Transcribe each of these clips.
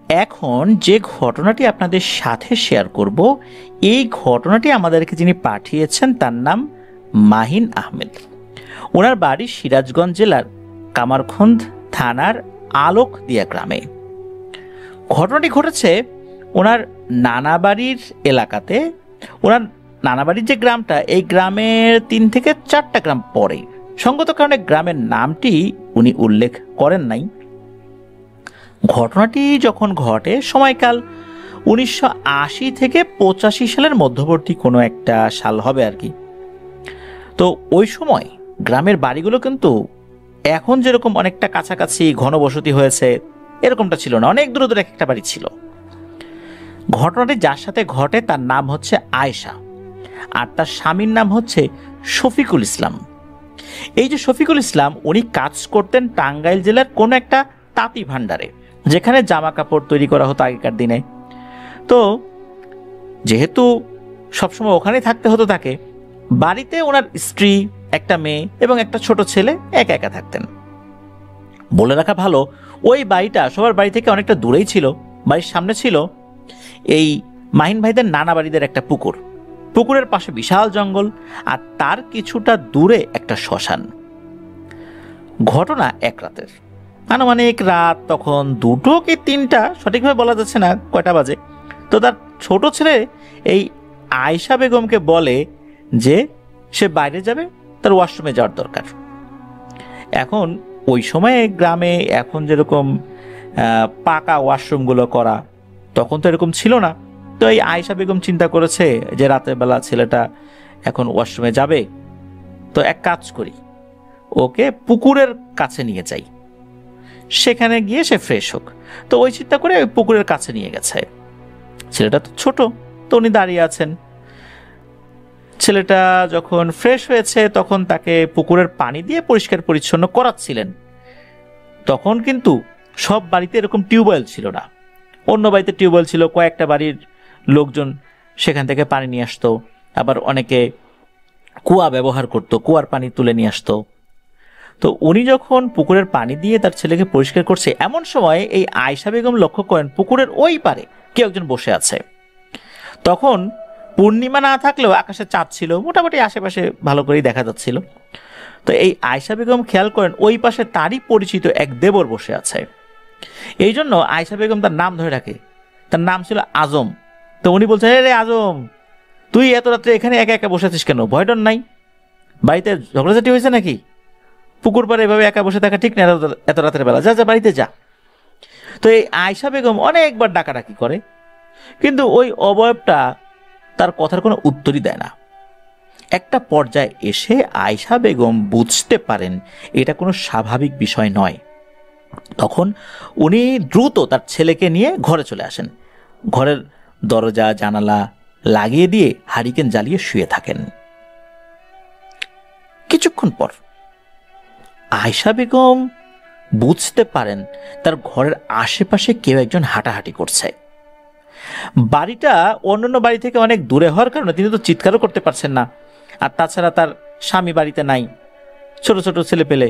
এখন যে ঘটনাটি আপনাদের সাথে শেয়ার করব, এই ঘটনাটি আমাদেরকে যিনি পাঠিয়েছেন তার নাম মাহিন আহমেদ। ওনার বাড়ি সিরাজগঞ্জ জেলার কামারখন্দ থানার আলোকদিয়া গ্রামে। ঘটনাটি ঘটেছে ওনার নানাবাড়ির এলাকাতে। ওনার নানাবাড়ির যে গ্রামটা, এই গ্রামের 3 থেকে 4টা গ্রাম পরে। সঙ্গত কারণে গ্রামের নামটি উনি উল্লেখ করেন নাই। ঘটনাটি যখন ঘটে সময়কাল 1980 থেকে 85 সালের মধ্যবর্তী কোনো একটা সাল হবে আর কি। তো ওই সময় গ্রামের বাড়িগুলো কিন্তু এখন যেরকম অনেকটা কাছাকাছি ঘনবসতি হয়েছে এরকমটা ছিল না, অনেক দূরে দূরে একটা বাড়ি ছিল। ঘটনাটি যার সাথে ঘটে তার নাম হচ্ছে আয়েশা, আর তার স্বামীর নাম হচ্ছে শফিকুল ইসলাম। এই যে শফিকুল ইসলাম, উনি কাজ করতেন টাঙ্গাইল জেলার কোনো একটা তাঁতি ভান্ডারে, যেখানে জামা কাপড় তৈরি করা হতো আগেকার দিনে। তো যেহেতু সবসময় ওখানেই থাকতে হতো তাকে, বাড়িতে ওনার স্ত্রী, একটা মেয়ে এবং একটা ছোট ছেলে একা একা থাকতেন। বলে রাখা ভালো, ওই বাড়িটা সবার বাড়ি থেকে অনেকটা দূরেই ছিল। বাড়ির সামনে ছিল এই মাহিন ভাইদের নানা বাড়িদের একটা পুকুর, পুকুরের পাশে বিশাল জঙ্গল, আর তার কিছুটা দূরে একটা শ্মশান। ঘটনা এক রাতের, আনুমানিক রাত তখন 2টো কি 3টা, সঠিকভাবে বলা যাচ্ছে না কয়টা বাজে। তো তার ছোট ছেলে এই আয়েশা বেগমকে বলে যে সে বাইরে যাবে, তার ওয়াশরুমে যাওয়ার দরকার। এখন ওই সময়ে গ্রামে এখন যেরকম পাকা ওয়াশরুমগুলো করা, তখন তো এরকম ছিল না। তো এই আয়েশা বেগম চিন্তা করেছে যে রাতের বেলা ছেলেটা এখন ওয়াশরুমে যাবে, তো এক কাজ করি, ওকে পুকুরের কাছে নিয়ে যাই, সেখানে গিয়ে সে ফ্রেশ হোক। তো ওই চিন্তা করে ওই পুকুরের কাছে নিয়ে গেছে। ছেলেটা তো ছোট, তো উনি দাঁড়িয়ে আছেন। ছেলেটা যখন ফ্রেশ হয়েছে তখন তাকে পুকুরের পানি দিয়ে পরিষ্কার পরিচ্ছন্ন করাচ্ছিলেন। তখন কিন্তু সব বাড়িতে এরকম টিউবওয়েল ছিল না, অন্য বাড়িতে টিউবওয়েল ছিল। কয়েকটা বাড়ির লোকজন সেখান থেকে পানি নিয়ে আসতো, আবার অনেকে কুয়া ব্যবহার করতো, কুয়ার পানি তুলে নিয়ে আসতো। তো উনি যখন পুকুরের পানি দিয়ে তার ছেলেকে পরিষ্কার করছে, এমন সময় এই আয়েশা বেগম লক্ষ্য করেন পুকুরের ওই পারে কেউ একজন বসে আছে। তখন পূর্ণিমা না থাকলেও আকাশে চাঁদ ছিল, মোটামুটি আশেপাশে ভালো করেই দেখা যাচ্ছিল। তো এই আয়েশা বেগম খেয়াল করেন ওই পাশে তারই পরিচিত এক দেবর বসে আছে। এই জন্য আয়েশা বেগম তার নাম ধরে রাখে, তার নাম ছিল আজম। তো উনি বলছেন, রে আজম, তুই এত রাত্রে এখানে একা একা বসে আছিস কেন? ভয় ডর নাই? বাড়িতে ঝগড়াঝাটি হয়েছে নাকি? পুকুর পাড়ে এভাবে একা বসে থাকা ঠিক না এত রাতের বেলা, যা যা বাড়িতে যা। তো এই আয়েশা বেগম অনেকবার ডাকাডাকি করে, কিন্তু ওই অবয়বটা তার কথার কোনো উত্তরই দেয় না। একটা পর্যায়ে এসে আয়েশা বেগম বুঝতে পারেন এটা কোনো স্বাভাবিক বিষয় নয়। তখন উনি দ্রুত তার ছেলেকে নিয়ে ঘরে চলে আসেন। ঘরের দরজা জানালা লাগিয়ে দিয়ে হারিকেন জ্বালিয়ে শুয়ে থাকেন। কিছুক্ষণ পর আয়েশা বেগম বুঝতে পারেন তার ঘরের আশেপাশে কেউ একজন হাঁটাহাঁটি করছে। বাড়িটা অন্যান্য বাড়ি থেকে অনেক দূরে হওয়ার কারণে তিনি তো চিৎকারও করতে পারছেন না। আর তাছাড়া তার স্বামী বাড়িতে নাই, ছোট ছোট ছেলে পেলে।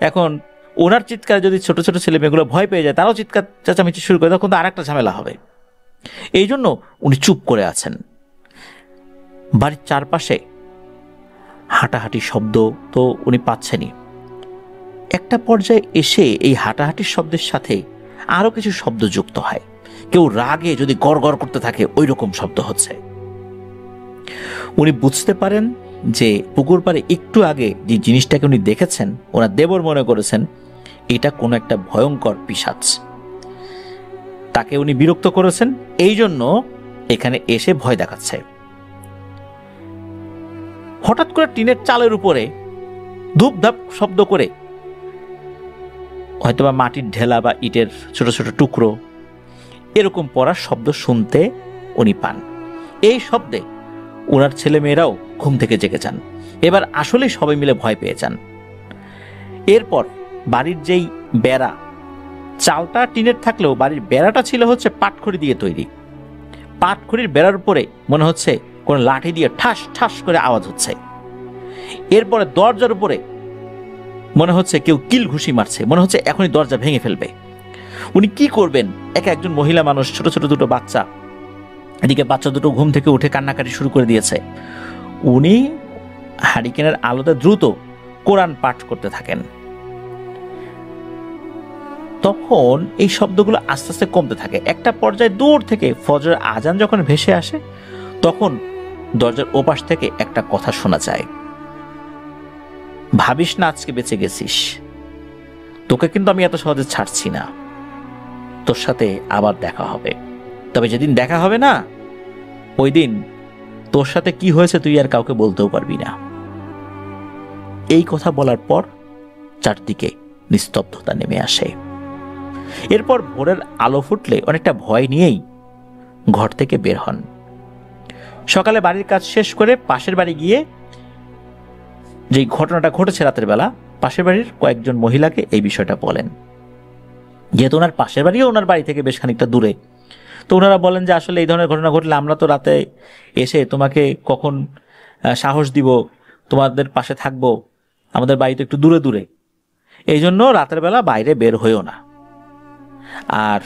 এখন ওনার চিৎকার যদি ছোট ছোট ছেলে মেয়েগুলো ভয় পেয়ে যায়, তারাও চিৎকার চেঁচামেচি শুরু করে, তখন তো আর একটা ঝামেলা হবে। এই জন্য উনি চুপ করে আছেন। বাড়ির চারপাশে হাঁটাহাঁটি শব্দ তো উনি পাচ্ছেনই। একটা পর্যায়ে এসে এই হাঁটাহাঁটির শব্দের সাথে আরো কিছু শব্দ যুক্ত হয়। কেউ রাগে যদি গড় গড় করতে থাকে ওই রকম শব্দ হচ্ছে। উনি বুঝতে পারেন যে পুকুর পাড়ে একটু আগে যে জিনিসটাকে উনি দেখেছেন, ওনার দেবর মনে করেছেন এটা কোনো একটা ভয়ঙ্কর পিশাচ। তাকে উনি বিরক্ত করেছেন, এই জন্য এখানে এসে ভয় দেখাচ্ছে। হঠাৎ করে টিনের চালের উপরে ধূপধাপ শব্দ করে, হয়তোবা মাটির ঢেলা বা ইটের ছোট ছোট টুকরো এরকম পড়ার শব্দ শুনতে উনি পান। এই শব্দে ওনার ছেলে মেয়েরাও ঘুম থেকে জেগে যান। এবার আসলে সবাই মিলে ভয় পেয়ে যান। এরপর বাড়ির যেই বেড়া, চালটা টিনের থাকলেও বাড়ির বেড়াটা ছিল হচ্ছে পাটখড়ি দিয়ে তৈরি। পাটখড়ির বেড়ার উপরে মনে হচ্ছে কোন লাঠি দিয়ে ঠাস ঠাস করে আওয়াজ হচ্ছে। এরপরে দরজার উপরে মনে হচ্ছে কেউ কিল ঘুষি মারছে, মনে হচ্ছে এখনই দরজা ভেঙে ফেলবে। উনি কি করবেন? একজন মহিলা মানুষ, ছোট ছোট দুটো বাচ্চা, এদিকে বাচ্চা দুটো ঘুম থেকে উঠে কান্নাকাটি শুরু করে দিয়েছে। উনি হারিকেনের আলোতে দ্রুত কোরআন পাঠ করতে থাকেন। তখন এই শব্দগুলো আস্তে আস্তে কমতে থাকে। একটা পর্যায়ে দূর থেকে ফজরের আজান যখন ভেসে আসে, তখন দরজার ওপাশ থেকে একটা কথা শোনা যায়, ভাবিস না আজকে বেঁচে গেছিস, তোকে কিন্তু আমি এত সহজে ছাড়ছি না, তোর সাথে আবার দেখা হবে। তবে যেদিন দেখা হবে না, ওই দিন তোর সাথে কি হয়েছে তুই আর কাউকে বলতেও পারবি না। এই কথা বলার পর চারদিকে নিস্তব্ধতা নেমে আসে। এরপর ভোরের আলো ফুটলে অনেকটা ভয় নিয়েই ঘর থেকে বের হন। সকালে বাড়ির কাজ শেষ করে পাশের বাড়ি গিয়ে যে ঘটনাটা ঘটেছে রাতের বেলা, পাশের বাড়ির কয়েকজন মহিলাকে এই বিষয়টা বলেন। যেহেতু ওনার পাশের বাড়িও ওনার বাড়ি থেকে বেশ খানিকটা দূরে, তো ওনারা বলেন যে আসলে এই ধরনের ঘটনা ঘটলে আমরা তো রাতে এসে তোমাকে কখন সাহস দিব, তোমাদের পাশে থাকবো, আমাদের বাড়ি তো একটু দূরে দূরে, এই জন্য রাতের বেলা বাইরে বের হইও না, আর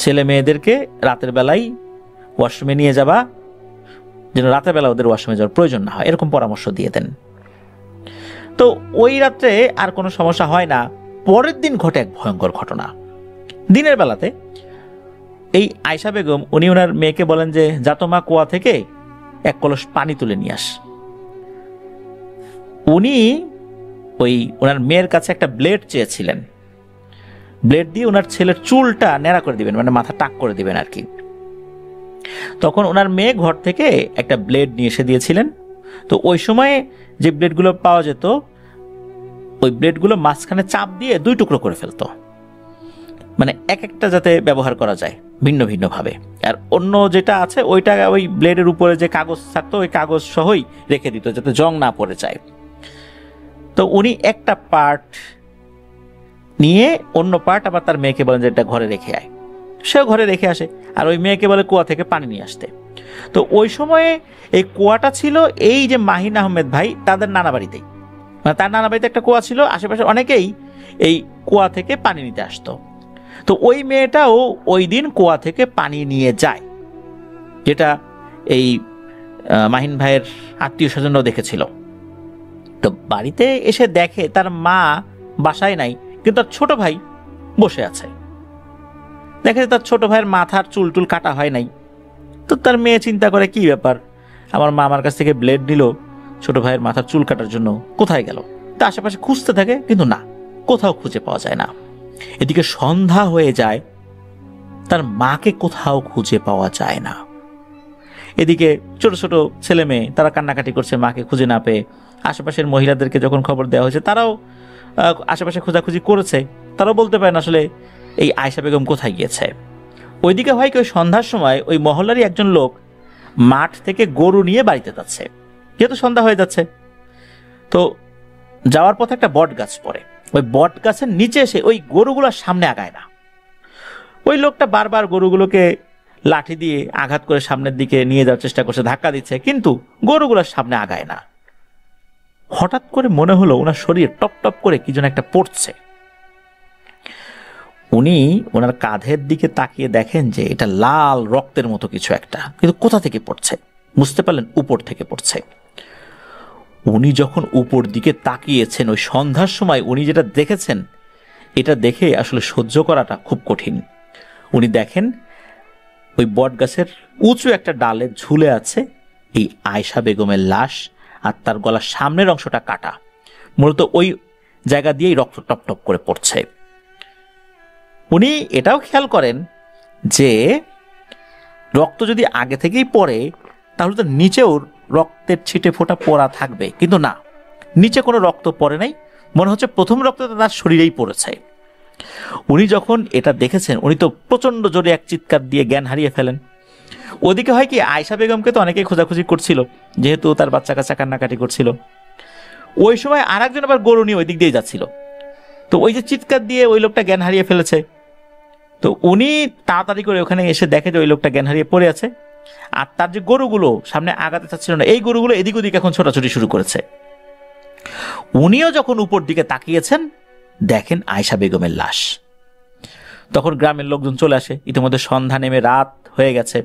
ছেলে মেয়েদেরকে রাতের বেলায় ওয়াশরুমে নিয়ে যাবা, যেন রাতের বেলা ওদের ওয়াশরুমে যাওয়ার প্রয়োজন না হয়, এরকম পরামর্শ দিয়ে দেন। তো ওই রাত্রে আর কোনো সমস্যা হয় না। পরের দিন ঘটে এক ভয়ঙ্কর ঘটনা। দিনের বেলাতে এই আয়শা বেগম উনি ওনার মেয়েকে বলেন যে যা তো মা, কুয়া থেকে এক কলস পানি তুলে নিয়ে আস। উনি ওই ওনার মেয়ের কাছে একটা ব্লেড চেয়েছিলেন, ব্লেড দিয়ে ওনার ছেলের চুলটা ন্যাড়া করে দিবেন, মানে মাথা টাক করে দিবেন আর কি। তখন ওনার মেয়ে ঘর থেকে একটা ব্লেড নিয়ে এসে দিয়েছিলেন। তো ওই সময়ে যে ব্লেডগুলো পাওয়া যেত, ওই ব্লেডগুলো মাঝখানে চাপ দিয়ে দুই টুকরো করে ফেলতো, মানে এক একটা যাতে ব্যবহার করা যায় ভিন্ন ভিন্ন ভাবে। আর অন্য যেটা আছে ওইটা ওই ব্লেডের উপরে যে কাগজ থাকতো ওই কাগজ সহই রেখে দিত যাতে জং না পড়ে যায়। তো উনি একটা পার্ট নিয়ে অন্য পার্ট আবার তার মেয়েকে বলেন যে এটা ঘরে রেখে আয়। সেও ঘরে রেখে আসে, আর ওই মেয়েকে বলে কুয়া থেকে পানি নিয়ে আসতে। তো ওই সময়ে এই কুয়াটা ছিল এই যে মাহিন আহমেদ ভাই তাদের নানা বাড়িতেই, মানে তার নানা বাড়িতে একটা কুয়া ছিল, আশেপাশে অনেকেই এই কুয়া থেকে পানি নিতে আসতো। তো ওই মেয়েটাও ওই দিন কুয়া থেকে পানি নিয়ে যায়, যেটা এই মাহিন ভাইয়ের আত্মীয় স্বজনরাও দেখেছিল। তো বাড়িতে এসে দেখে তার মা বাসায় নাই, কিন্তু তার ছোট ভাই বসে আছে। দেখে তার ছোট ভাইয়ের মাথার চুল টুল কাটা হয় নাই। তো তার মেয়ে চিন্তা করে কি ব্যাপার, আমার মা আমার কাছ থেকে ব্লেড নিল ছোট ভাইয়ের মাথার চুল কাটার জন্য, কোথায় গেল? তা আশেপাশে খুঁজতে থাকে, কিন্তু না, কোথাও খুঁজে পাওয়া যায় না। এদিকে সন্ধ্যা হয়ে যায়, তার মাকে কোথাও খুঁজে পাওয়া যায় না। এদিকে ছোট ছোট ছেলে মেয়ে তারা কান্নাকাটি করছে মাকে খুঁজে না পেয়ে। আশেপাশের মহিলাদেরকে যখন খবর দেওয়া হয়েছে, তারাও আশেপাশে খোঁজাখুঁজি করেছে, তারাও বলতে পারেন আসলে এই আয়শা বেগম কোথায় গিয়েছে। ওইদিকে হয় কি, ওই সন্ধ্যার সময় ওই মহল্লারই একজন লোক মাঠ থেকে গরু নিয়ে বাড়িতে যাচ্ছে, যেহেতু সন্ধ্যা হয়ে যাচ্ছে। তো যাওয়ার পথে একটা বট গাছ পড়ে, ওই বট গাছের নিচে এসে ওই গরুগুলোর সামনে আগায় না। ওই লোকটা বারবার গরুগুলোকে লাঠি দিয়ে আঘাত করে সামনের দিকে নিয়ে যাওয়ার চেষ্টা করছে, ধাক্কা দিচ্ছে, কিন্তু গরুগুলোর সামনে আগায় না। হঠাৎ করে মনে হলো ওনার শরীর টপ টপ করে কি যেন একটা পড়ছে। উনি ওনার কাঁধের দিকে তাকিয়ে দেখেন যে এটা লাল রক্তের মতো কিছু একটা, কিন্তু কোথা থেকে পড়ছে বুঝতে পারলেন, উপর থেকে পড়ছে। উনি যখন উপর দিকে তাকিয়েছেন ওই সন্ধ্যার সময়, উনি যেটা দেখেছেন এটা দেখে আসলে সহ্য করাটা খুব কঠিন। উনি দেখেন ওই বট গাছের উঁচু একটা ডালে ঝুলে আছে এই আয়শা বেগমের লাশ, আর তার গলার সামনের অংশটা কাটা, মূলত ওই জায়গা দিয়েই রক্ত টপ টপ করে পড়ছে। উনি এটাও খেয়াল করেন যে রক্ত যদি আগে থেকেই পড়ে তাহলে তো নিচেও রক্তের ছিটে ফোঁটা পড়া থাকবে, কিন্তু না, নিচে কোনো রক্ত পড়ে নাই, মনে হচ্ছে প্রথম রক্তটা তার শরীরেই পড়েছে। উনি যখন এটা দেখেছেন উনি তো প্রচন্ড জোরে এক চিৎকার দিয়ে জ্ঞান হারিয়ে ফেলেন। ওদিকে হয় কি, আয়শা বেগমকে তো অনেকেই খোঁজাখুঁজি করছিল, যেহেতু তার বাচ্চা কাচ্চা কান্নাকাটি করছিল। ওই সময় আর একজন আবার গরু নিয়ে ওই দিক দিয়ে যাচ্ছিল। তো ওই যে চিৎকার দিয়ে ওই লোকটা জ্ঞান হারিয়ে ফেলেছে। তো উনি তাড়াতাড়ি করে ওখানে এসে দেখে যে ওই লোকটা জ্ঞান হারিয়ে পড়ে আছে, আর তার যে গরুগুলো সামনে আগাতে চাচ্ছিল না, এই গরুগুলো এদিক ওদিক এখন ছোটাছুটি শুরু করেছে। উনিও যখন উপর দিকে তাকিয়েছেন দেখেন আয়শা বেগমের লাশ। তখন গ্রামের লোকজন চলে আসে। ইতিমধ্যে সন্ধ্যা নেমে রাত হয়ে গেছে।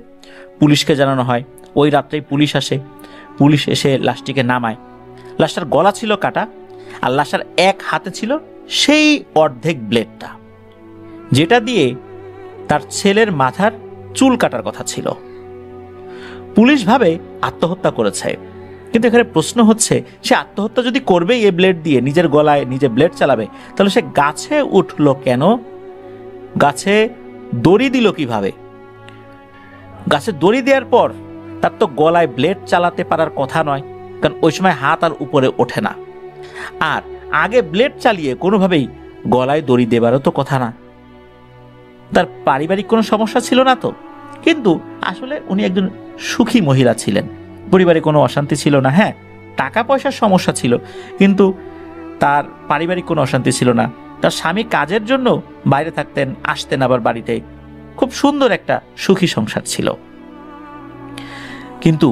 পুলিশকে জানানো হয়। ওই রাত্রেই পুলিশ আসে। পুলিশ এসে লাশটিকে নামায়। লাশটার গলা ছিল কাটা, আর লাশটার এক হাতে ছিল সেই অর্ধেক ব্লেডটা, যেটা দিয়ে তার ছেলের মাথার চুল কাটার কথা ছিল। পুলিশ ভাবে আত্মহত্যা করেছে, কিন্তু এখানে প্রশ্ন হচ্ছে, সে আত্মহত্যা যদি করবেই এই ব্লেড দিয়ে, নিজের গলায় নিজে ব্লেড চালাবে, তাহলে সে গাছে উঠলো কেন? গাছে দড়ি দিল কিভাবে? গাছে দড়ি দেওয়ার পর তার তো গলায় ব্লেড চালাতে পারার কথা নয়, কারণ ওই সময় হাত আর উপরে ওঠে না। আর আগে ব্লেড চালিয়ে কোনোভাবেই গলায় দড়ি দেবারও তো কথা না। তার পারিবারিক কোনো সমস্যা ছিল না তো? কিন্তু আসলে উনি একজন সুখী মহিলা ছিলেন, পরিবারে কোনো অশান্তি ছিল না। হ্যাঁ, টাকা পয়সার সমস্যা ছিল, কিন্তু তার পারিবারিক কোনো অশান্তি ছিল না। তার স্বামী কাজের জন্য বাইরে থাকতেন, আসতেন আবার বাড়িতে। খুব সুন্দর একটা সুখী সংসার ছিল। কিন্তু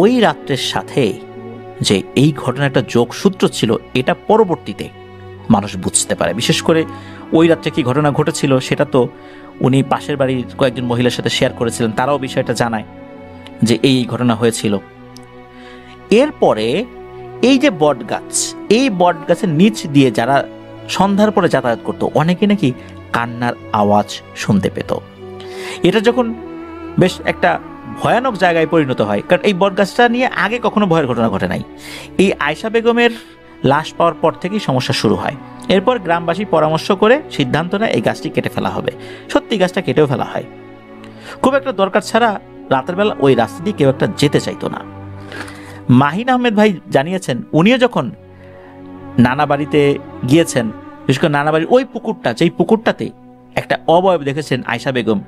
ওই রাত্রের সাথে যে এই ঘটনাটা যোগসূত্র ছিল, এটা পরবর্তীতে মানুষ বুঝতে পারে। বিশেষ করে ওই রাত্রে কি ঘটনা ঘটেছিল সেটা তো উনি পাশের বাড়ির কয়েকজন মহিলার সাথে শেয়ার করেছিলেন, তারাও বিষয়টা জানায় যে এই ঘটনা হয়েছিল। এরপরে এই যে বট গাছ, এই বট গাছের নিচ দিয়ে যারা সন্ধ্যার পরে যাতায়াত করতো, অনেকে নাকি কান্নার আওয়াজ শুনতে পেত। এটা যখন বেশ একটা ভয়ানক জায়গায় পরিণত হয়, কারণ এই বট গাছটা নিয়ে আগে কখনো ভয়ের ঘটনা ঘটে নাই। এই আয়েশা বেগমের লাশ পাওয়ার পর থেকেই সমস্যা শুরু হয়। এরপর গ্রামবাসী পরামর্শ করে সিদ্ধান্ত নেয় এই গাছটি কেটে ফেলা হবে। সত্যি গাছটা কেটেও ফেলা হয়। খুব একটা দরকার ছাড়া রাতের বেলা ওই রাস্তা দিয়ে কেউ একটা যেতে চাইতো না। মাহিন আহমেদ ভাই জানিয়েছেন, উনিও যখন নানা বাড়িতে গিয়েছেন, বিশেষ করে নানা বাড়ির ওই পুকুরটা, যেই পুকুরটাতে একটা অবয়ব দেখেছেন আয়েশা বেগম,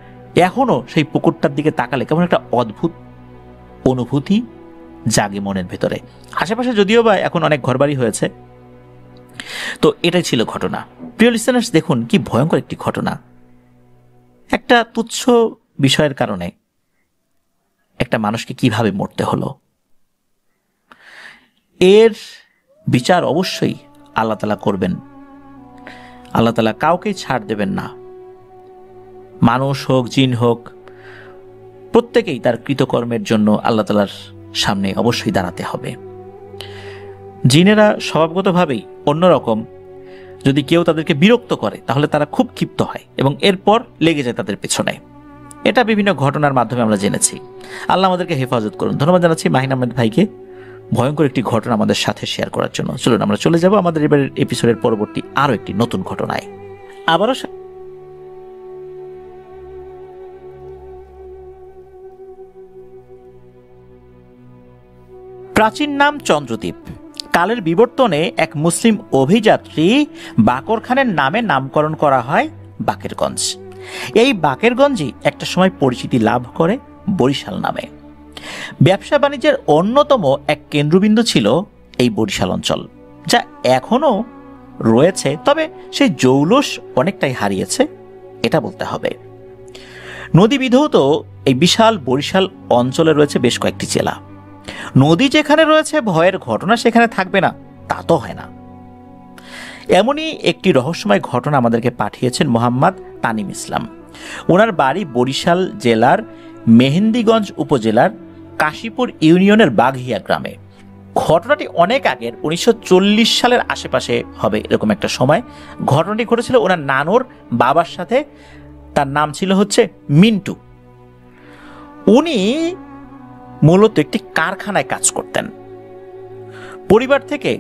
এখনো সেই পুকুরটার দিকে তাকালে কেমন একটা অদ্ভুত অনুভূতি জাগে মনের ভেতরে। আশেপাশে যদিও বা এখন অনেক ঘরবাড়ি হয়েছে। তো এটাই ছিল ঘটনা। প্রিয় লিসেনার্স, দেখুন কি ভয়ঙ্কর একটি ঘটনা। একটা তুচ্ছ বিষয়ের কারণে একটা মানুষকে কিভাবে মরতে হলো, এর বিচার অবশ্যই আল্লাহ তাআলা করবেন। আল্লাহ তাআলা কাউকেই ছাড় দেবেন না। মানুষ হোক, জিন হোক, প্রত্যেকেই তার কৃতকর্মের জন্য আল্লাহ তাআলার সামনে অবশ্যই দাঁড়াতে হবে। জিনেরা স্বভাবগতভাবেই অন্যরকম। যদি কেউ তাদেরকে বিরক্ত করে তাহলে তারা খুব ক্ষিপ্ত হয় এবং এরপর লেগে যায় তাদের পেছনে। এটা বিভিন্ন ঘটনার মাধ্যমে আমরা জেনেছি। আল্লাহ আমাদেরকে হেফাজত করুন। ধন্যবাদ জানাচ্ছি মাহিন আহমেদ ভাইকে ভয়ঙ্কর একটি ঘটনা আমাদের সাথে শেয়ার করার জন্য। চলুন আমরা চলে যাব আমাদের এবারের এপিসোডের পরবর্তী আরো একটি নতুন ঘটনায়। আবারও প্রাচীন নাম চন্দ্রদ্বীপ। কালের বিবর্তনে এক মুসলিম অভিযাত্রী বাকর খানের নামে নামকরণ করা হয় বাকেরগঞ্জ। এই বাকেরগঞ্জই একটা সময় পরিচিতি লাভ করে বরিশাল নামে। ব্যবসা বাণিজ্যের অন্যতম এক কেন্দ্রবিন্দু ছিল এই বরিশাল অঞ্চল, যা এখনো রয়েছে, তবে সেই জৌলুস অনেকটাই হারিয়েছে এটা বলতে হবে। নদী বিধৌত এই বিশাল বরিশাল অঞ্চলে রয়েছে বেশ কয়েকটি জেলা। নদী যেখানে রয়েছে ভয়ের ঘটনা সেখানে থাকবে না তা তো হয় না। এমনই একটি রহস্যময় ঘটনা আমাদেরকে পাঠিয়েছেন মোহাম্মদ তানিম ইসলাম। ওনার বাড়ি বরিশাল জেলার মেহেন্দিগঞ্জ উপজেলার কাশীপুর ইউনিয়নের বাঘিয়া গ্রামে। ঘটনাটি অনেক আগের, 1940 সালের আশেপাশে হবে এরকম একটা সময়। ঘটনাটি ঘটেছিল ওনার নানুর বাবার সাথে। তার নাম ছিল হচ্ছে মিন্টু। উনি মূলত একটি কারখানায় কাজ করতেন। পরিবার থেকে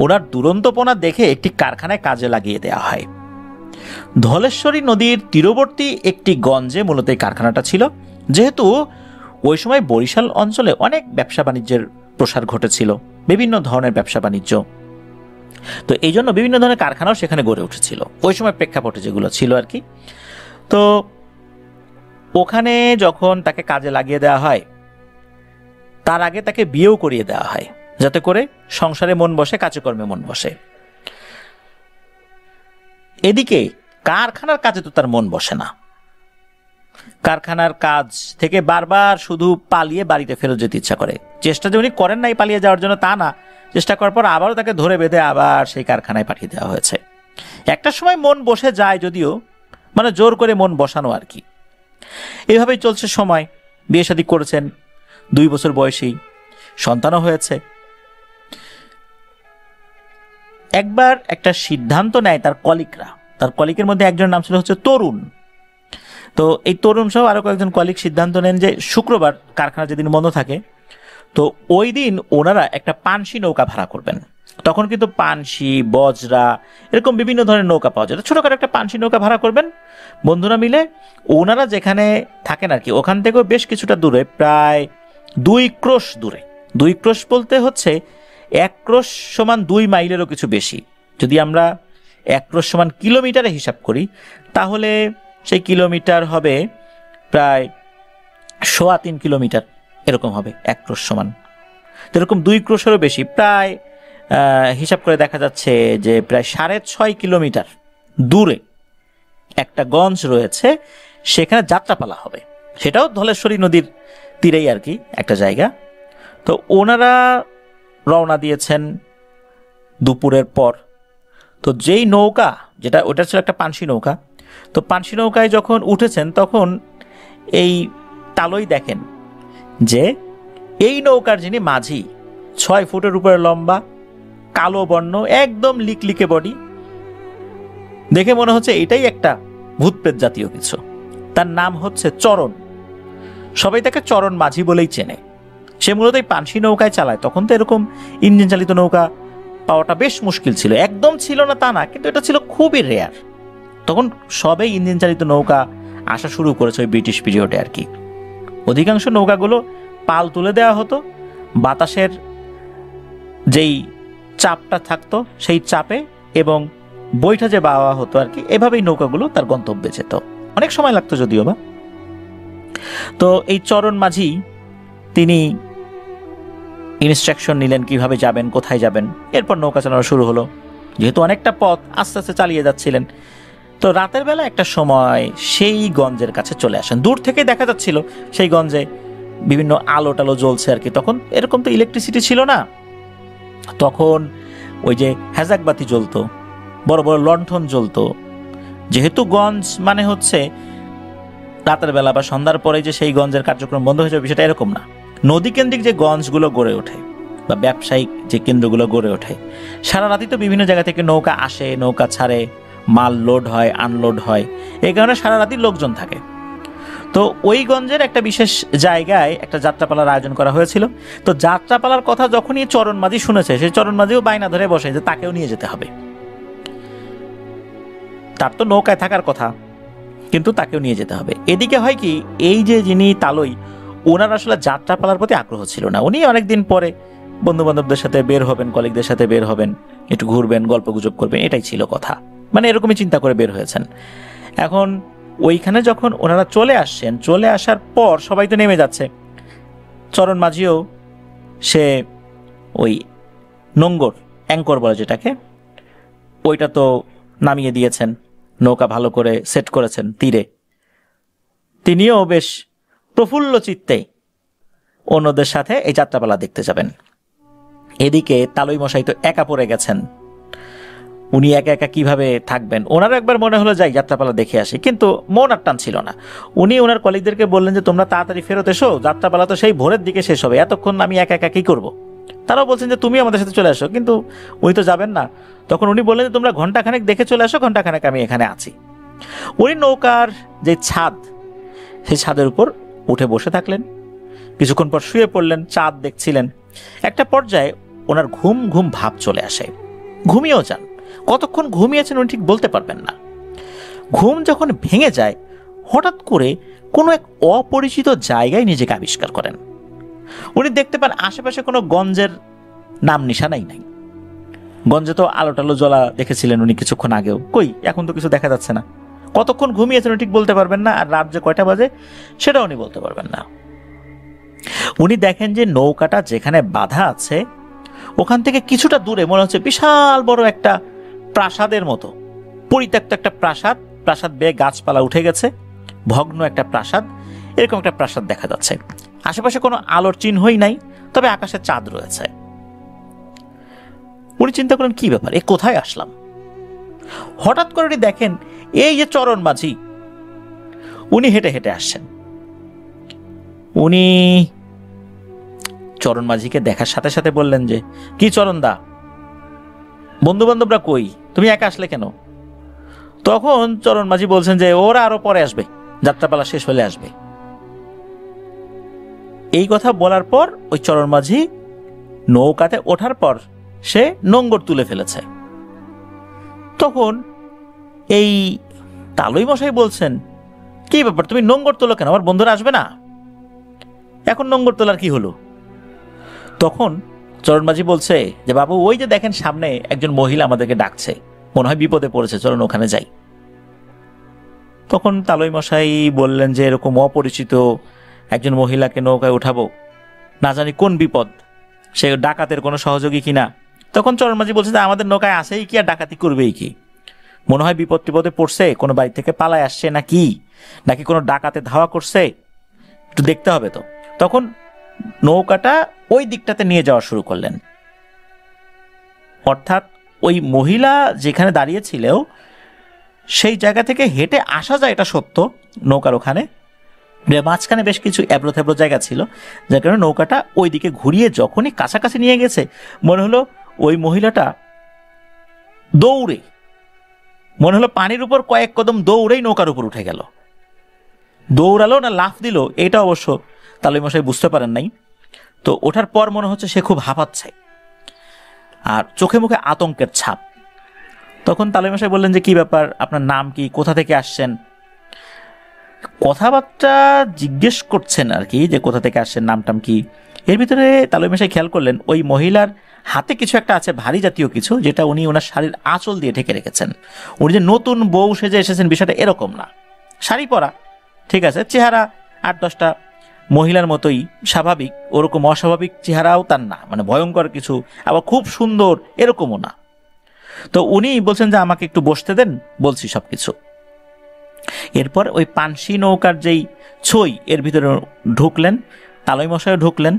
ওনার দুরন্তপনা দেখে একটি কারখানায় কাজে লাগিয়ে দেওয়া হয়। ধলেশ্বরী নদীর তীরবর্তী একটি গঞ্জে মূলত এই কারখানাটা ছিল। যেহেতু ওই সময় বরিশাল অঞ্চলে অনেক ব্যবসা বাণিজ্যের প্রসার ঘটেছিল, বিভিন্ন ধরনের ব্যবসা বাণিজ্য, তো এই জন্য বিভিন্ন ধরনের কারখানাও সেখানে গড়ে উঠেছিল ওই সময় প্রেক্ষাপটে যেগুলো ছিল আর কি। তো ওখানে যখন তাকে কাজে লাগিয়ে দেওয়া হয়, তার আগে তাকে বিয়েও করিয়ে দেওয়া হয় যাতে করে সংসারে মন বসে, কাজকর্মে মন বসে। এদিকে কারখানার কাজে তো তার মন বসে না। কারখানার কাজ থেকে বারবার শুধু পালিয়ে বাড়িতে ফেরত যেতে ইচ্ছা করে। চেষ্টা যে উনি করেন নাই পালিয়ে যাওয়ার জন্য তা না, চেষ্টা করার পর আবারও তাকে ধরে বেঁধে আবার সেই কারখানায় পাঠিয়ে দেওয়া হয়েছে। একটা সময় মন বসে যায়, যদিও মানে জোর করে মন বসানো আর কি। এইভাবেই চলছে সময়। বিয়ে শাদী করেছেন, 2 বছর বয়সেই সন্তানও হয়েছে। একবার একটা সিদ্ধান্ত নেয় তার কলিগরা। তার কলিগের মধ্যে একজন নাম ছিল হচ্ছে তরুণ। তো এই তরুণ সহ আরো কয়েকজন কলিগ সিদ্ধান্ত নেন যে শুক্রবার কারখানা যেদিন বন্ধ থাকে, তো ওই দিন ওনারা একটা পানসি নৌকা ভাড়া করবেন। তখন কিন্তু পানসি, বজরা এরকম বিভিন্ন ধরনের নৌকা পাওয়া যায়। ছোটখাটো একটা পানসি নৌকা ভাড়া করবেন বন্ধুরা মিলে। ওনারা যেখানে থাকেন আর কি, ওখান থেকেও বেশ কিছুটা দূরে, প্রায় 2 ক্রোশ দূরে। 2 ক্রোশ বলতে হচ্ছে 1 ক্রোশ সমান 2 মাইলেরও কিছু বেশি। যদি আমরা 1 ক্রোশ সমান কিলোমিটারে হিসাব করি, তাহলে সেই কিলোমিটার হবে প্রায় 3.25 কিলোমিটার, এরকম হবে 1 ক্রোশ সমান। এরকম 2 ক্রোশেরও বেশি, প্রায় হিসাব করে দেখা যাচ্ছে যে প্রায় 6.5 কিলোমিটার দূরে একটা গঞ্জ রয়েছে, সেখানে যাত্রাপালা হবে। সেটাও ধলেশ্বরী নদীর তীরেই আর কি একটা জায়গা। তো ওনারা রওনা দিয়েছেন দুপুরের পর। তো যেই নৌকা, যেটা ওটা ছিল একটা পানসি নৌকা, তো পানসি নৌকায় যখন উঠেছেন তখন এই তালই দেখেন যে এই নৌকার যিনি মাঝি, 6 ফুটের উপরে লম্বা, কালো বর্ণ, একদম লিকলিকে বডি, দেখে মনে হচ্ছে এটাই একটা ভূতপ্রেত জাতীয় কিছু। তার নাম হচ্ছে চরণ। সবাই তাকে চরণ মাঝি বলেই চেনে। সে মূলত এই পানসি নৌকায় চালায়। তখন তো এরকম ইঞ্জিন চালিত নৌকা পাওয়াটা বেশ মুশকিল ছিল। একদম ছিল না তা না, কিন্তু এটা ছিল খুবই রেয়ার। তখন সবাই ইঞ্জিন চালিত নৌকা আসা শুরু করেছে ওই ব্রিটিশ পিরিয়ডে আর কি। অধিকাংশ নৌকাগুলো পাল তুলে দেওয়া হতো, বাতাসের যেই চাপটা থাকতো সেই চাপে, এবং বৈঠা যে বাওয়া হতো আর কি। এভাবেই নৌকাগুলো তার গন্তব্যে যেত। অনেক সময় লাগতো যদিও বা। তো এই চরণ মাঝি তিনি ইনস্ট্রাকশন নিলেন কিভাবে যাবেন, কোথায় যাবেন। এরপর নৌকা চালানো শুরু হলো। যেহেতু অনেকটা পথ আস্তে আস্তে চালিয়ে যাচ্ছিলেন, তো রাতের বেলা একটা সময় সেই গঞ্জের কাছে চলে আসেন। দূর থেকে দেখা যাচ্ছিল সেই গঞ্জে বিভিন্ন আলো টালো জ্বলছে আর কি। তখন এরকম তো ইলেকট্রিসিটি ছিল না, তখন ওই যে হ্যাজাক বাতি জ্বলতো, বড় বড় লণ্ঠন জ্বলতো। যেহেতু গঞ্জ মানে হচ্ছে রাতের বেলা বা সন্ধ্যার পরে যে সেই গঞ্জের কার্যক্রম বন্ধ হয়ে যাবে, বিষয়টা এরকম না। নদী কেন্দ্রিক যে গঞ্জগুলো গড়ে ওঠে বা ব্যবসায়িক যে কেন্দ্রগুলো গড়ে ওঠে, সারা রাতই তো বিভিন্ন জায়গা থেকে নৌকা আসে, নৌকা ছাড়ে, মাল লোড হয়, আনলোড হয়। এই কারণে সারা রাতই লোকজন থাকে। তো ওই গঞ্জের একটা বিশেষ জায়গায় একটা যাত্রাপালার আয়োজন করা হয়েছিল। তো যাত্রাপালার কথা যখনই চরণ মাঝি শুনেছে, সেই চরণ মাঝিও বায়না ধরে বসে যে তাকেও নিয়ে যেতে হবে। তার তো নৌকায় থাকার কথা, কিন্তু তাকেও নিয়ে যেতে হবে। এদিকে হয় কি, এই যে যিনি তালই, ওনার আসলে যাত্রাপালার প্রতি আগ্রহ ছিল না। উনি অনেকদিন পরে বন্ধু বান্ধবদের সাথে বের হবেন, কলিগদের সাথে বের হবেন, একটু ঘুরবেন, গল্প গুজব করবেন, এটাই ছিল কথা। মানে এরকমই চিন্তা করে বের হয়েছেন। এখন ওইখানে যখন ওনারা চলে আসছেন, চলে আসার পর সবাই তো নেমে যাচ্ছে। চরণ মাঝিও সে ওই নোঙ্গর, অ্যাঙ্কর বলে যেটাকে, ওইটা তো নামিয়ে দিয়েছেন, নৌকা ভালো করে সেট করেছেন তীরে। তিনিও বেশ প্রফুল্ল চিত্তে অন্যদের সাথে এই যাত্রাপালা দেখতে যাবেন। এদিকে তালই মশাই তো একা পড়ে গেছেন। উনি একা একা কিভাবে থাকবেন? ওনার একবার মনে হলো যাই যাত্রাপালা দেখে আসি, কিন্তু মন আর টান ছিল না। উনি ওনার কলিগদেরকে বললেন যে তোমরা তাড়াতাড়ি ফেরত এসো, যাত্রাপালা তো সেই ভোরের দিকে শেষ হবে, এতক্ষণ আমি একা একা কি করবো? তারাও বলছেন যে তুমি আমাদের সাথে চলে আসো, কিন্তু উনি তো যাবেন না। তখন উনি বললেন যে তোমরা ঘন্টাখানেক দেখে চলে আসো, ঘন্টাখানেক আমি এখানে আছি। উনি নৌকার যে ছাদ, সেই ছাদের উপর উঠে বসে থাকলেন। কিছুক্ষণ পর শুয়ে পড়লেন, চাঁদ দেখছিলেন। একটা পর্যায়ে ওনার ঘুম ঘুম ভাব চলে আসে, ঘুমিয়েও যান। কতক্ষণ ঘুমিয়েছেন উনি ঠিক বলতে পারবেন না। ঘুম যখন ভেঙে যায়, হঠাৎ করে কোনো এক অপরিচিত জায়গায় নিজেকে আবিষ্কার করেন। উনি দেখতে পান আশেপাশে কোনো গঞ্জের নাম নিশানাই নাই। গঞ্জে তো আলো টালো জ্বলা দেখেছিলেন উনি কিছুক্ষণ আগেও, কই এখন তো কিছু দেখা যাচ্ছে না। কতক্ষণ ঘুমিয়েছেন উনি ঠিক বলতে পারবেন না, আর রাত যে কয়টা বাজে সেটাও উনি বলতে পারবেন না। উনি দেখেন যে নৌকাটা যেখানে বাঁধা আছে ওখান থেকে কিছুটা দূরে মনে হচ্ছে বিশাল বড় একটা প্রাসাদের মতো, পরিত্যক্ত একটা প্রাসাদ। প্রাসাদ বেয়ে গাছপালা উঠে গেছে, ভগ্ন একটা প্রাসাদ, এরকম একটা প্রাসাদ দেখা যাচ্ছে। আশেপাশে কোনো আলোর চিহ্নই নাই, তবে আকাশে চাঁদ রয়েছে। উনি চিন্তা করেন কি ব্যাপার, এ কোথায় আসলাম? হঠাৎ করে উনি দেখেন এই যে চরণ মাঝি, উনি হেঁটে হেঁটে আসছেন। উনি চরণ মাঝিকে দেখার সাথে সাথে বললেন যে, কি চরণ দা, বন্ধু বান্ধবরা কই, তুমি একা আসলে কেন? তখন চরণ মাঝি বলছেন যে ওরা আরো পরে আসবে, যাত্রাপালা শেষ হলে আসবে। এই কথা বলার পর ওই চরণ মাঝি নৌকাতে ওঠার পর সে নোঙ্গর তুলে ফেলেছে। তখন এই তালই মশাই বলছেন, কি ব্যাপার, তুমি নোঙ্গর তোলো কেন, আমার বন্ধুরা আসবে না? এখন নোঙ্গর তোলার কি হলো? তখন চরণ মাঝি বলছে যে, বাবু ওই যে দেখেন সামনে একজন মহিলা আমাদেরকে ডাকছে, মনে হয় বিপদে পড়েছে, চলুন ওখানে যাই। তখন তালই মশাই বললেন যে, এরকম অপরিচিত একজন মহিলাকে নৌকায় উঠাবো, না জানি কোন বিপদ, সে ডাকাতের কোনো সহযোগী কিনা। তখন চরণ মাঝি বলছে যে, আমাদের নৌকায় আসেই কি আর ডাকাতি করবেই কি, মনে হয় বিপদ টিপদে পড়ছে, কোনো বাড়ি থেকে পালায় আসছে নাকি কোনো ডাকাতে ধাওয়া করছে, একটু দেখতে হবে তো। তখন নৌকাটা ওই দিকটাতে নিয়ে যাওয়া শুরু করলেন। অর্থাৎ ওই মহিলা যেখানে দাঁড়িয়েছিল সেই জায়গা থেকে হেঁটে আসা যায়, এটা সত্য, নৌকার ওখানে মাঝখানে বেশ কিছু এবড়ো থেবড়ো জায়গা ছিল, যার কারণে নৌকাটা ওই দিকে ঘুরিয়ে যখনই কাছাকাছি নিয়ে গেছে, মনে হলো ওই মহিলাটা দৌড়ে, মনে হলো পানির উপর কয়েক কদম দৌড়েই নৌকার উপর উঠে গেল। দৌড়ালো না লাফ দিল, এটা অবশ্য তালই মশাই বুঝতে পারেন নাই। তো ওঠার পর মনে হচ্ছে সে খুব হাঁপাচ্ছে আর চোখে মুখে আতঙ্কের ছাপ। তখন তালই মশাই বললেন যে, কি ব্যাপার, আপনার নাম কি, কোথা থেকে আসছেন? কথাবার্তা জিজ্ঞেস করছেন আর কি, যে কোথা থেকে আসছেন, নাম টাম কি। এর ভিতরে তালই মশাই খেয়াল করলেন ওই মহিলার হাতে কিছু একটা আছে, ভারী জাতীয় কিছু, যেটা উনি ওনার শাড়ির আঁচল দিয়ে ঢেকে রেখেছেন। উনি যে নতুন বউ সেজে এসেছেন বিষয়টা এরকম না, শাড়ি পরা, ঠিক আছে, চেহারা 8-10টা মহিলার মতোই স্বাভাবিক, ওরকম অস্বাভাবিক চেহারাও তার না, মানে ভয়ঙ্কর কিছু, আবার খুব সুন্দর এরকমও না। তো উনি বলছেন যে, আমাকে একটু বসতে দেন, বলছি সবকিছু। এরপর ওই পানসি নৌকার যেই ছই এর ভিতরে ঢুকলেন, তালই মশাইও ঢুকলেন।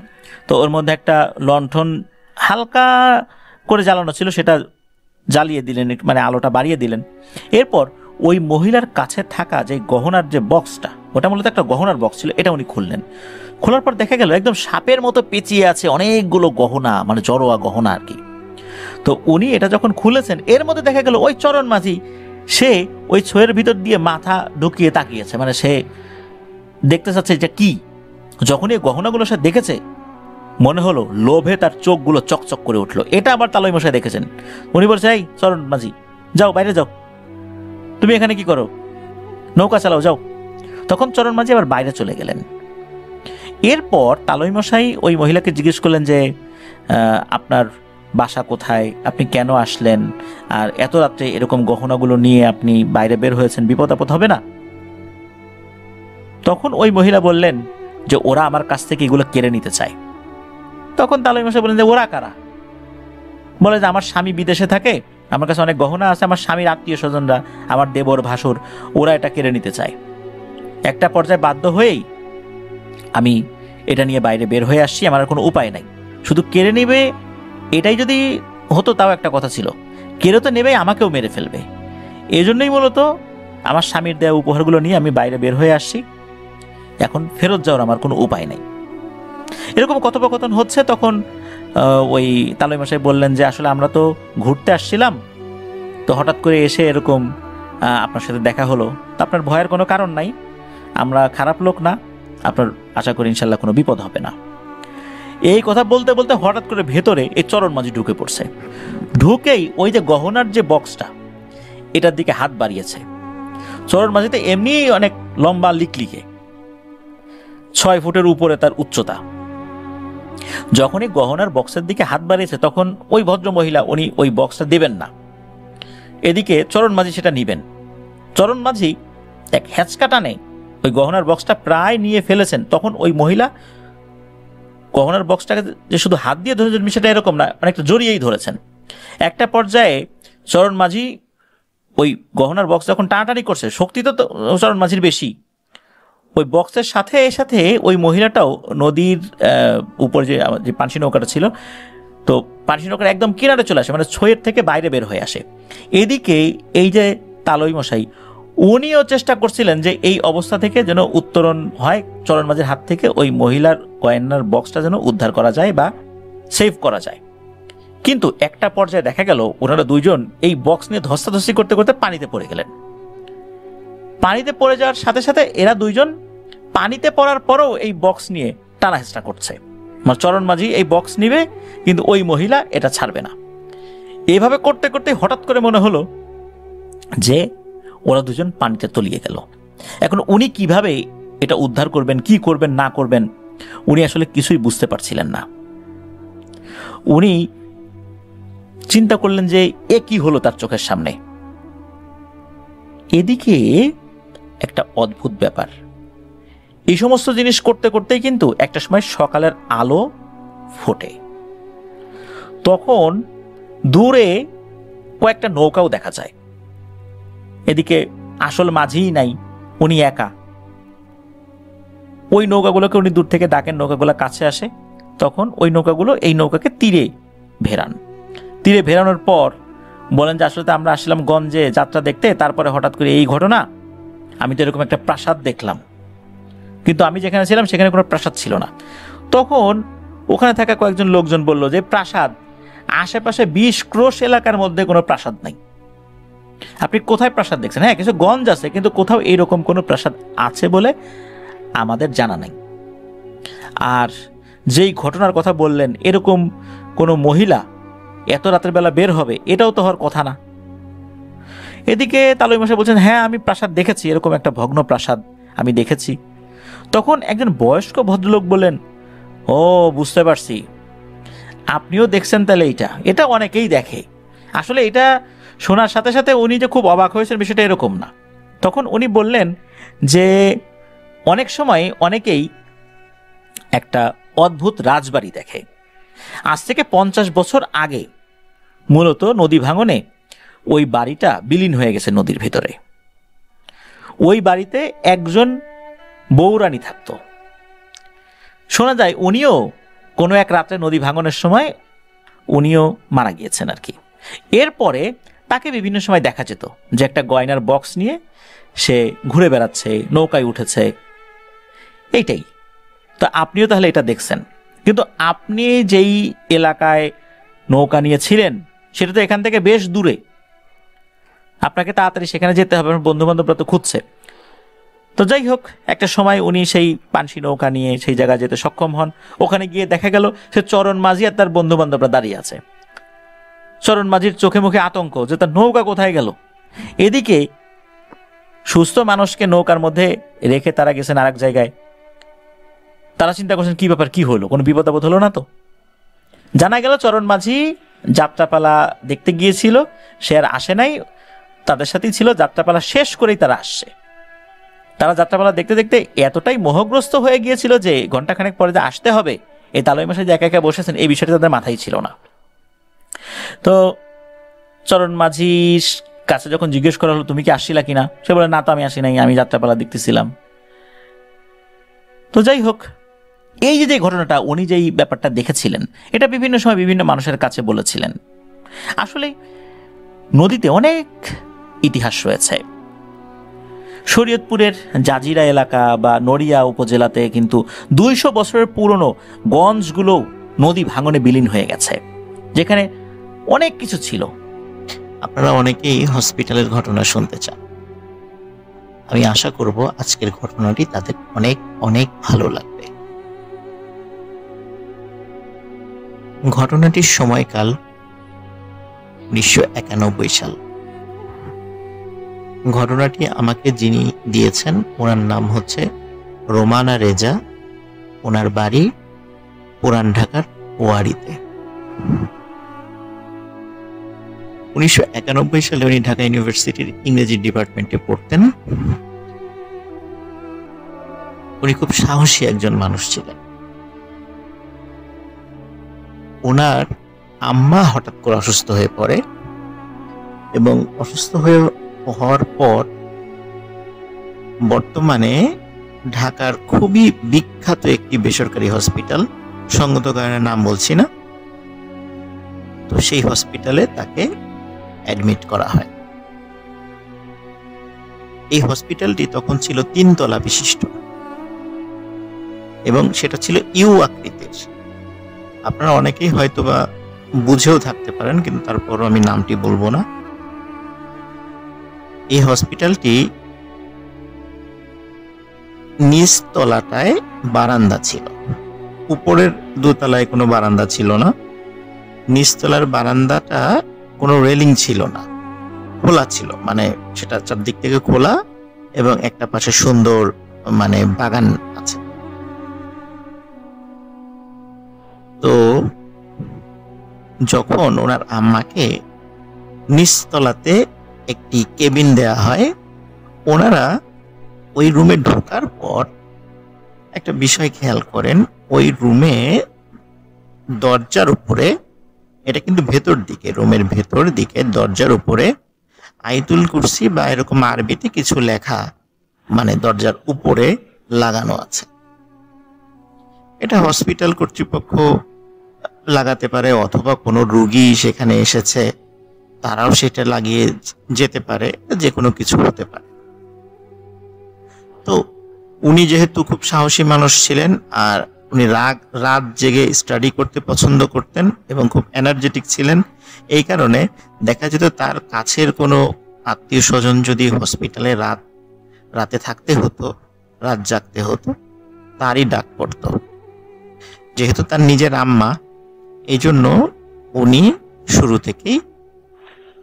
তো ওর মধ্যে একটা লণ্ঠন হালকা করে জ্বালানো ছিল, সেটা জ্বালিয়ে দিলেন, মানে আলোটা বাড়িয়ে দিলেন। এরপর ওই মহিলার কাছে থাকা যে গহনার যে বক্সটা, ওটা মূলত একটা গহনার বক্স ছিল, এটা উনি খুললেন। খোলার পর দেখা গেল একদম সাপের মতো পেঁচিয়ে আছে অনেকগুলো গহনা, মানে জড়োয়া গহনা আর কি। তো উনি এটা যখন খুলেছেন, এর মধ্যে দেখা গেল ওই চরণ মাঝি সে ওই ছয়ের ভিতর দিয়ে মাথা ঢুকিয়ে তাকিয়েছে, মানে সে দেখতে চাচ্ছে যে কি। যখন এই গহনাগুলো সে দেখেছে, মনে হলো লোভে তার চোখগুলো চকচক করে উঠলো। এটা আবার তালই মশাই দেখেছেন। উনি বলছে, এই চরণ মাঝি, যাও বাইরে যাও, তুমি এখানে কি করো, নৌকা চালাও, যাও। তখন চরণ মাঝি আবার বাইরে চলে গেলেন। এরপর তালই মশাই ওই মহিলাকে জিজ্ঞেস করলেন যে, আপনার বাসা কোথায়, আপনি কেন আসলেন, আর এত রাত্রে এরকম গহনাগুলো নিয়ে আপনি বাইরে বের হয়েছেন, বিপদ আপদ হবে না? তখন ওই মহিলা বললেন যে, ওরা আমার কাছ থেকে এগুলো কেড়ে নিতে চায়। তখন তালই মশাই বললেন যে, ওরা কারা? বলে যে, আমার স্বামী বিদেশে থাকে, আমার কাছে অনেক গহনা আছে, আমার স্বামীর আত্মীয় স্বজনরা, আমার দেবর ভাসুর, ওরা এটা কেড়ে নিতে চায়। একটা পর্যায়ে বাধ্য হয়েই আমি এটা নিয়ে বাইরে বের হয়ে আসছি, আমার আর কোনো উপায় নাই। শুধু কেড়ে নেবে এটাই যদি হতো তাও একটা কথা ছিল, কেড়ে তো নেবে, আমাকেও মেরে ফেলবে। এই জন্যই মূলত আমার স্বামীর দেওয়া উপহারগুলো নিয়ে আমি বাইরে বের হয়ে আসছি, এখন ফেরত যাওয়ার আমার কোনো উপায় নেই। এরকম কথোপকথন হচ্ছে। তখন ওই তালই মশাই বললেন যে, আসলে আমরা তো ঘুরতে আসছিলাম, তো হঠাৎ করে এসে এরকম আপনার সাথে দেখা হলো, তো আপনার ভয়ের কোনো কারণ নাই, আমরা খারাপ লোক না, আপনার আশা করি ইনশাল্লাহ কোনো বিপদ হবে না। এই কথা বলতে বলতে হঠাৎ করে ভেতরে এই চরণ মাঝি ঢুকে পড়ছে। ঢুকেই ওই যে গহনার যে বক্সটা, এটার দিকে হাত বাড়িয়েছে। চরণ মাঝিতে এমনি অনেক লম্বা, লিকলিকে, 6 ফুটের উপরে তার উচ্চতা। যখনই গহনার বক্সের দিকে হাত বাড়িয়েছে, তখন ওই ভদ্র মহিলা উনি ওই বক্সটা দেবেন না, এদিকে চরণ মাঝি সেটা নিবেন। চরণ মাঝি এক হ্যাচকা টানে ওই গহনার বক্সটা প্রায় নিয়ে ফেলেছেন। তখন ওই মহিলা গহনার বক্সটাকে যে শুধু হাত দিয়ে ধরেছেন সেটা এরকম না, অনেকটা জড়িয়েই ধরেছেন। একটা পর্যায়ে চরণ মাঝি ওই গহনার বক্স যখন টানাটানি করছে, শক্তি তো চরণ মাঝির বেশি, ওই বক্সের সাথে সাথে ওই মহিলাটাও নদীর উপর যে পানসি নৌকাটা ছিল, তো পানসি নৌকার একদম কিনারে চলে আসে, মানে ছয়ের থেকে বাইরে বের হয়ে আসে। এদিকে এই যে তালই মশাই, উনিও চেষ্টা করছিলেন যে এই অবস্থা থেকে যেন উত্তরণ হয়, চরণ মাঝির হাত থেকে ওই মহিলার গয়নার বক্সটা যেন উদ্ধার করা যায় বা সেভ করা যায়। কিন্তু একটা পর্যায়ে দেখা গেল ওনারা দুইজন এই বক্স নিয়ে ধস্তাধস্তি করতে করতে পানিতে পড়ে গেলেন। পানিতে পড়ে যাওয়ার সাথে সাথে এরা দুইজন পানিতে পড়ার পরও এই বক্স নিয়ে টানা হেঁচড়া করছে। মানে চরণ মাঝি এই বক্স নিবে, কিন্তু ওই মহিলা এটা ছাড়বে না। এইভাবে করতে করতে হঠাৎ করে মনে হলো যে ওরা দুজন পানিতে তলিয়ে গেল। এখন উনি কিভাবে এটা উদ্ধার করবেন, কি করবেন না করবেন, উনি আসলে কিছুই বুঝতে পারছিলেন না। উনি চিন্তা করলেন যে এ কি হলো তার চোখের সামনে। এদিকে একটা অদ্ভুত ব্যাপার, এই সমস্ত জিনিস করতে করতেই কিন্তু একটা সময় সকালের আলো ফোটে। তখন দূরে কয়েকটা নৌকাও দেখা যায়। এদিকে আসল মাঝিই নাই, উনি একা। ওই নৌকাগুলোকে উনি দূর থেকে ডাকেন, নৌকাগুলো কাছে আসে। তখন ওই নৌকাগুলো এই নৌকাকে তীরে ভেরান। তীরে ভেরানোর পর বলেন যে আসলে আমরা আসলাম গঞ্জে যাত্রা দেখতে, তারপরে হঠাৎ করে এই ঘটনা। আমি তো এরকম একটা প্রাসাদ দেখলাম, কিন্তু আমি যেখানে ছিলাম সেখানে কোনো প্রাসাদ ছিল না। তখন ওখানে থাকা কয়েকজন লোকজন বলল যে প্রাসাদ আশেপাশে 20 ক্রোশ এলাকার মধ্যে কোনো প্রাসাদ নাই। আপনি কোথায় প্রাসাদ দেখছেন? হ্যাঁ, কিছু গঞ্জ আছে, কিন্তু কোথাও এইরকম কোনো প্রাসাদ আছে বলে আমাদের জানা নাই। আর যেই ঘটনার কথা বললেন, এরকম কোনো মহিলা এত রাতের বেলা বের হবে, এটাও তো হওয়ার কথা না। এদিকে তালই মশাই বলছেন, হ্যাঁ আমি প্রাসাদ দেখেছি, এরকম একটা ভগ্ন প্রাসাদ আমি দেখেছি। তখন একজন বয়স্ক ভদ্রলোক বললেন, ও বুঝতে পারছি, আপনিও দেখছেন তাহলে। এটা অনেকেই দেখে। আসলে এটা শোনার সাথে সাথে উনি যে খুব অবাক হয়েছেন বিষয়টা এরকম না। তখন উনি বললেন যে অনেক সময় অনেকেই একটা অদ্ভুত রাজবাড়ি দেখে। আজ থেকে 50 বছর আগে মূলত নদী ভাঙনে ওই বাড়িটা বিলীন হয়ে গেছে নদীর ভিতরে। ওই বাড়িতে একজন বউরানী থাকতো। শোনা যায় উনিও কোনো এক রাত্রে নদী ভাঙনের সময় উনিও মারা গিয়েছেন আর কি। এরপরে তাকে বিভিন্ন সময় দেখা যেত যে একটা গয়নার বক্স নিয়ে সে ঘুরে বেড়াচ্ছে, নৌকায় উঠেছে, এইটাই। তো আপনিও তাহলে এটা দেখছেন, কিন্তু আপনি যেই এলাকায় নৌকা নিয়ে ছিলেন সেটা তো এখান থেকে বেশ দূরে। আপনাকে তাড়াতাড়ি সেখানে যেতে হবে, আমার বন্ধু বান্ধবরা তো খুঁজছে। তো যাই হোক, একটা সময় উনি সেই পানসি নৌকা নিয়ে সেই জায়গায় যেতে সক্ষম হন। ওখানে গিয়ে দেখা গেল সে চরণ মাঝি আর তার বন্ধু বান্ধবরা দাঁড়িয়ে আছে। চরণ মাঝির চোখে মুখে আতঙ্ক যে তার নৌকা কোথায় গেল। এদিকে সুস্থ মানুষকে নৌকার মধ্যে রেখে তারা গেছেন আরেক জায়গায়। তারা চিন্তা করছেন কি ব্যাপার, কি হলো, কোনো বিপদ আপদ হলো না তো? জানা গেল চরণ মাঝি যাত্রাপালা দেখতে গিয়েছিল, সে আর আসে নাই, তাদের সাথেই ছিল। যাত্রাপালা শেষ করেই তারা আসছে। তারা যাত্রাপালা দেখতে দেখতে এতটাই মোহগ্রস্ত হয়ে গিয়েছিল যে ঘন্টাখানেক পরে যে আসতে হবে, এই তালই মশাই যে একা একা বসেছেন এই বিষয়টা তাদের মাথায় ছিল না। তো চরণ মাঝির কাছে যখন জিজ্ঞেস করা হলো তুমি কি আসছিলা কিনা, সে বলে না তো আমি আসি নাই, আমি যাত্রাপালা দেখতেছিলাম। তো যাই হোক, এই যে ঘটনাটা উনি যেই ব্যাপারটা দেখেছিলেন এটা বিভিন্ন সময় বিভিন্ন মানুষের কাছে বলেছিলেন। আসলে নদীতে অনেক ইতিহাস রয়েছে। শরীয়তপুরের জাজিরা এলাকা বা নড়িয়া উপজেলাতে কিন্তু 200 বছরের পুরনো গঞ্জগুলো নদী ভাঙনে বিলীন হয়ে গেছে, যেখানে অনেক কিছু ছিল। আপনারা অনেকেই হসপিটালের ঘটনা শুনতে চান। আমি আশা করব আজকের ঘটনাটি তাদের অনেক অনেক ভালো লাগবে। ঘটনাটির সময়কাল 1991 সাল। ঘটনাটি আমাকে যিনি দিয়েছেন ওনার নাম হচ্ছে রোমানা রেজা। ওনার বাড়ি পুরান ঢাকার ওয়ারিতে। 1991 সালে উনি ঢাকা ইউনিভার্সিটির ইংরেজি ডিপার্টমেন্টে পড়তেন। উনি খুব সাহসী একজন মানুষ ছিলেন। ওনার আম্মা হঠাৎ করে অসুস্থ হয়ে পড়ে এবং অসুস্থ হওয়ার পর বর্তমানে ঢাকার খুবই বিখ্যাত একটি বেসরকারি হসপিটাল, সঙ্গত কারণে নাম বলছি না, তো সেই হসপিটালে তাকে অ্যাডমিট করা হয়। এই হসপিটালটি তখন ছিল 3 তলা বিশিষ্ট এবং সেটা ছিল ইউ আকৃতির। আপনারা অনেকেই হয়তোবা বুঝেও থাকতে পারেন, কিন্তু তারপরও আমি নামটি বলবো না। এই হসপিটালটি নিচ তলাটায় বারান্দা ছিল, উপরের দোতলায় কোনো বারান্দা ছিল না। নিচতলার বারান্দাটা কোনো রেলিং ছিল না, খোলা ছিল, মানে সেটা চারদিক থেকে খোলা এবং একটা পাশে সুন্দর মানে বাগান আছে। তো যখন ওনার আম্মাকে নিচতলাতে একটি কেবিন দেয়া হয়, ওনারা ওই রুমে ঢোকার পর একটা বিষয় খেয়াল করেন, ওই রুমে দরজার উপরে, এটা কিন্তু ভেতর দিকে, রুমের ভেতর দিকে দরজার উপরে আয়াতুল কুরসি বা এরকম আরবিতে কিছু লেখা মানে দরজার উপরে লাগানো আছে। এটা হসপিটাল কর্তৃপক্ষ লাগাতে পারে, অথবা কোনো রোগী সেখানে এসেছে তারাও সেটা লাগিয়ে যেতে পারে, যে কোনো কিছু হতে পারে। তো উনি যেহেতু খুব সাহসী মানুষ ছিলেন, আর উনি রাত জেগে স্টাডি করতে পছন্দ করতেন এবং খুব এনার্জেটিক ছিলেন, এই কারণে দেখা যেত তার কাছের কোনো আত্মীয় স্বজন যদি হসপিটালে রাতে থাকতে হতো, রাত জাগতে হতো, তারই ডাক পড়তো। যেহেতু তার নিজের আম্মা, এই জন্য উনি শুরু থেকেই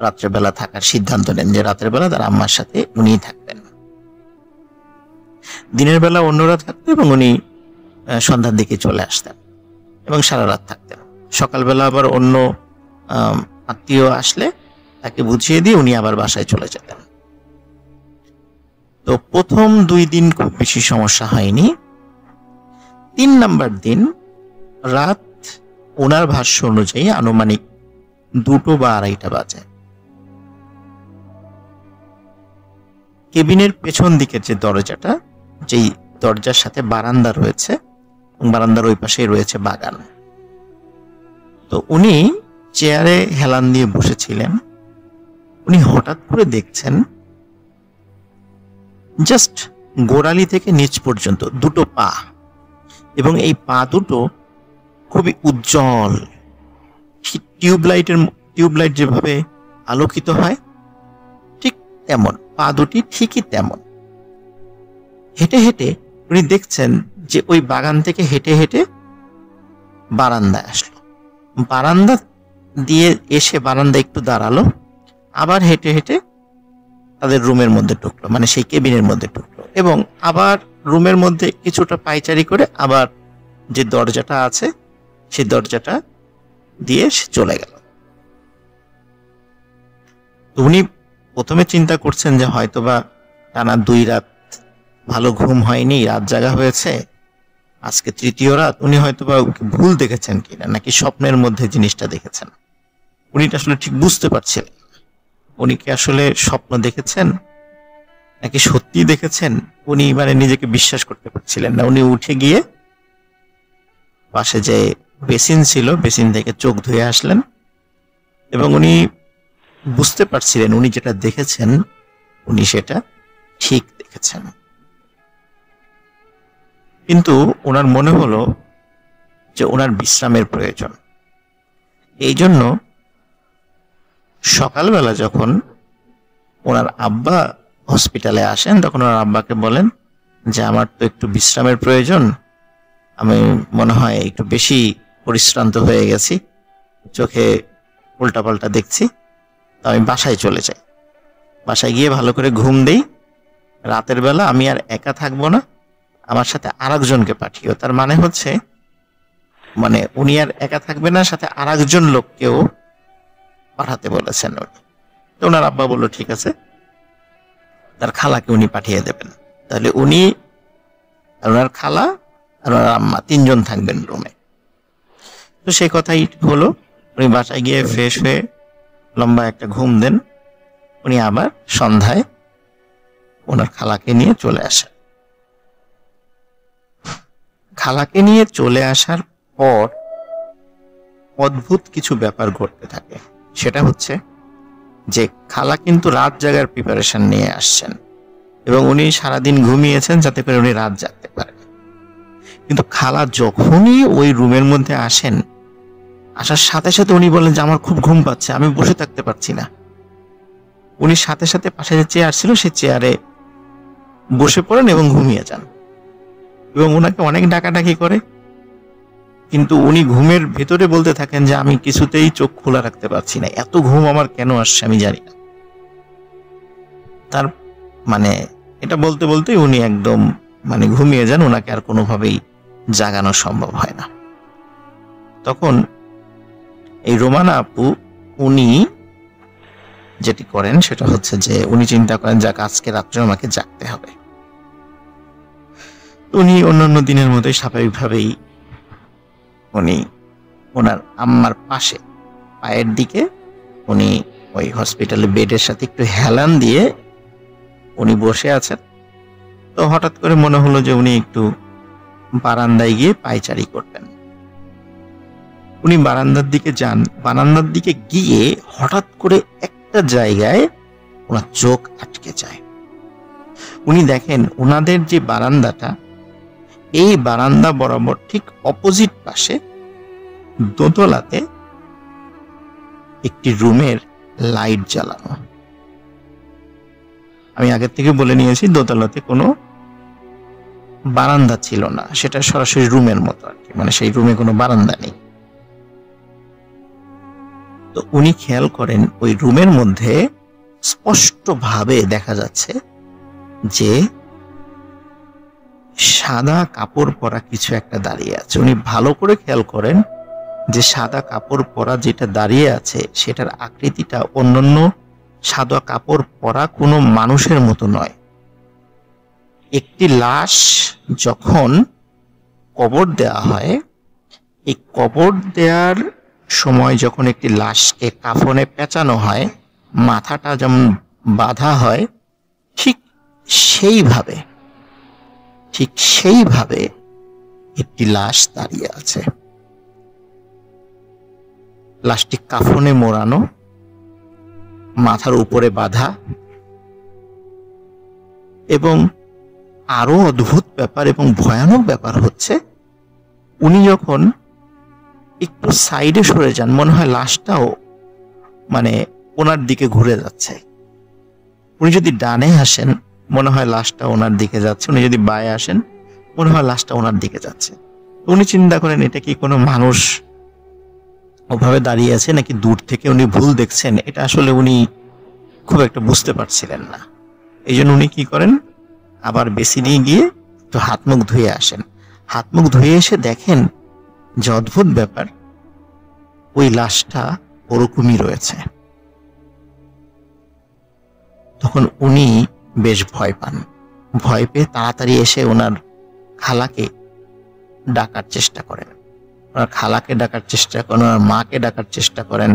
রাত্রেবেলা থাকার সিদ্ধান্ত নেন, যে রাতের বেলা তার আম্মার সাথে উনিই থাকবেন। দিনের বেলা অন্যরা থাকতো এবং উনি সন্ধ্যার দিকে চলে আসতেন এবং সারা রাত থাকতেন। সকালবেলা আবার অন্য আত্মীয় আসলে তাকে বুঝিয়ে দিয়ে উনি আবার বাসায় চলে যেতেন। তো প্রথম 2 দিন খুব বেশি সমস্যা হয়নি। 3 নাম্বার দিন রাত ওনার ভাষ্য অনুযায়ী আনুমানিক 2টো বা 2:30 বাজে। কেবিনের পেছন দিকের যে দরজাটা, যেই দরজার সাথে বারান্দা রয়েছে, বারান্দার ওই পাশেই রয়েছে বাগান। তো উনি চেয়ারে হেলান দিয়ে বসেছিলেন। উনি হঠাৎ করে দেখছেন জাস্ট গোড়ালি থেকে নিচ পর্যন্ত 2টো পা, এবং এই পা দুটো খুবই উজ্জ্বল, টিউবলাইট যেভাবে আলোকিত হয় ঠিক তেমন, পা দুটি ঠিকই তেমন। হেঁটে হেঁটে উনি দেখছেন যে ওই বাগান থেকে হেঁটে হেঁটে বারান্দায় আসলো, বারান্দা দিয়ে এসে বারান্দা একটু দাঁড়ালো, আবার হেঁটে হেঁটে তাদের রুমের মধ্যে ঢুকলো, মানে সেই কেবিনের মধ্যে ঢুকলো, এবং আবার রুমের মধ্যে কিছুটা পায়চারি করে আবার যে দরজাটা আছে সেই দরজাটা দিয়ে চলে গেল। উনি প্রথমে চিন্তা করছেন যে হয়তোবা টানা 2 রাত ভালো ঘুম হয়নি, রাত জাগা হয়েছে, আজকে 3য় রাত, উনি হয়তোবা ভুল দেখেছেন কিনা, নাকি স্বপ্নের মধ্যে জিনিসটা দেখেছেন। উনি আসলে ঠিক বুঝতে পারছিলেন উনি কি আসলে স্বপ্ন দেখেছেন নাকি সত্যি দেখেছেন। উনি মানে নিজেকে বিশ্বাস করতে পারছিলেন না। উনি উঠে গিয়ে পাশে যে বেসিন ছিল, বেসিন থেকে চোখ ধুয়ে আসলেন, এবং উনি বুঝতে পারছিলেন উনি যেটা দেখেছেন উনি সেটা ঠিক দেখেছেন। কিন্তু ওনার মনে হলো যে ওনার বিশ্রামের প্রয়োজন। এই জন্য সকালবেলা যখন ওনার আব্বা হসপিটালে আসেন, তখন ওনার আব্বাকে বলেন যে আমার তো একটু বিশ্রামের প্রয়োজন, আমি মনে হয় একটু বেশি পরিশ্রান্ত হয়ে গেছি, চোখে উল্টাপাল্টা দেখছি, তো আমি বাসায় চলে যাই, বাসায় গিয়ে ভালো করে ঘুম দেই, রাতের বেলা আমি আর একা থাকবো না, আমার সাথে আরেকজনকে পাঠিও। তার মানে হচ্ছে মানে উনি আর একা থাকবে না, সাথে আরেকজন লোককেও পাঠাতে বলেছেন উনি। তো ওনার আব্বা বললো ঠিক আছে, তার খালাকে উনি পাঠিয়ে দেবেন, তাহলে উনি আর ওনার খালা আর ওনার আম্মা 3 জন থাকবেন রুমে। তো সেই কথাই হলো। উনি বাসায় গিয়ে ফ্রেশ হয়ে লম্বা একটা ঘুম দেন। উনি আবার সন্ধ্যায় ওনার খালাকে নিয়ে চলে আসেন। খালাকে নিয়ে চলে আসার পর অদ্ভুত কিছু ব্যাপার ঘটতে থাকে। সেটা হচ্ছে যে খালা কিন্তু রাত জাগার প্রিপারেশন নিয়ে আসছেন এবং উনি সারাদিন ঘুমিয়েছেন যাতে করে উনি রাত জাগতে পারেন। কিন্তু খালা যখনই ওই রুমের মধ্যে আসেন, আসার সাথে সাথে উনি বলেন যে আমার খুব ঘুম পাচ্ছে, আমি বসে থাকতে পারছি না। উনি সাথে সাথে পাশে যে চেয়ার ছিল সেই চেয়ারে বসে পড়েন এবং ঘুমিয়ে যান। এবং ওনাকে অনেক ডাকাডাকি করে, কিন্তু উনি ঘুমের ভেতরে বলতে থাকেন যে আমি কিছুতেই চোখ খোলা রাখতে পারছি না, এত ঘুম আমার কেন আসছে আমি জানি না। তার মানে এটা বলতে বলতেই উনি একদম ঘুমিয়ে যান, ওনাকে আর কোনোভাবেই জাগানো সম্ভব হয় না। তখন এই রোমানা আপু উনি যেটি করেন সেটা হচ্ছে যে উনি চিন্তা করেন যাক আজকে রাত্রে আমাকে জাগতে হবে। উনি অন্যান্য দিনের মতোই স্বাভাবিকভাবেই উনি ওনার আম্মার পাশে পায়ের দিকে উনি ওই হসপিটালে বেডের সাথে একটু হেলান দিয়ে উনি বসে আছেন। তো হঠাৎ করে মনে হলো যে উনি একটু বারান্দায় গিয়ে পায়চারি করবেন। উনি বারান্দার দিকে যান, বারান্দার দিকে গিয়ে হঠাৎ করে একটা জায়গায় ওনার চোখ আটকে যায়। উনি দেখেন ওনাদের যে বারান্দাটা, এই বারান্দা বরাবর ঠিক অপোজিট পাশে দোতলাতে একটি রুমের লাইট জ্বালানো। আমি আগের থেকে বলে নিয়েছি দোতলাতে কোনো বারান্দা ছিল না, সেটা সরাসরি রুমের মতো আর কি, সেই রুমে কোনো বারান্দা নেই। তো উনি খেয়াল করেন ওই রুমের মধ্যে স্পষ্টভাবে দেখা যাচ্ছে যে সাদা কাপড় পরা কিছু একটা দাঁড়িয়ে আছে। উনি ভালো করে খেয়াল করেন যে সাদা কাপড় পরা যেটা দাঁড়িয়ে আছে সেটার আকৃতিটা অন্যান্য সাদা কাপড় পরা কোনো মানুষের মতো নয়। একটি লাশ যখন কবর দেওয়া হয়, এই কবর দেওয়ার সময় যখন একটি লাশকে কাফনে পেঁচানো হয়, মাথাটা যেমন বাঁধা হয়, ঠিক সেইভাবে একটি লাশ দাঁড়িয়ে আছে। লাশটি কাফনে মোড়ানো, মাথার উপরে বাঁধা। এবং আরো অদ্ভুত ব্যাপার এবং ভয়ানক ব্যাপার হচ্ছে উনি যখন একটু সাইডে সরে যান, মনে হয় লাশটাও ওনার দিকে ঘুরে যাচ্ছে। উনি যদি ডানে আসেন মনে হয় লাশটা ওনার দিকে যাচ্ছে, উনি যদি বায়ে আসেন মনে হয় লাশটা ওনার দিকে যাচ্ছে। উনি চিন্তা করেন এটা কি কোনো মানুষ ওভাবে দাঁড়িয়ে আছে নাকি দূর থেকে উনি ভুল দেখছেন, এটা আসলে উনি খুব একটা বুঝতে পারছিলেন না। এই জন্য উনি কি করেন, আবার বেসিনে গিয়ে একটু হাত মুখ ধুয়ে আসেন। হাত মুখ ধুয়ে এসে দেখেন যে অদ্ভুত ব্যাপার, ওই লাশটা ওরকমই রয়েছে। তখন উনি বেশ ভয় পান। ভয় পেয়ে তাড়াতাড়ি এসে ওনার খালাকে ডাকার চেষ্টা করেন, ওনার খালাকে ডাকার চেষ্টা করেন, ওনার মাকে ডাকার চেষ্টা করেন,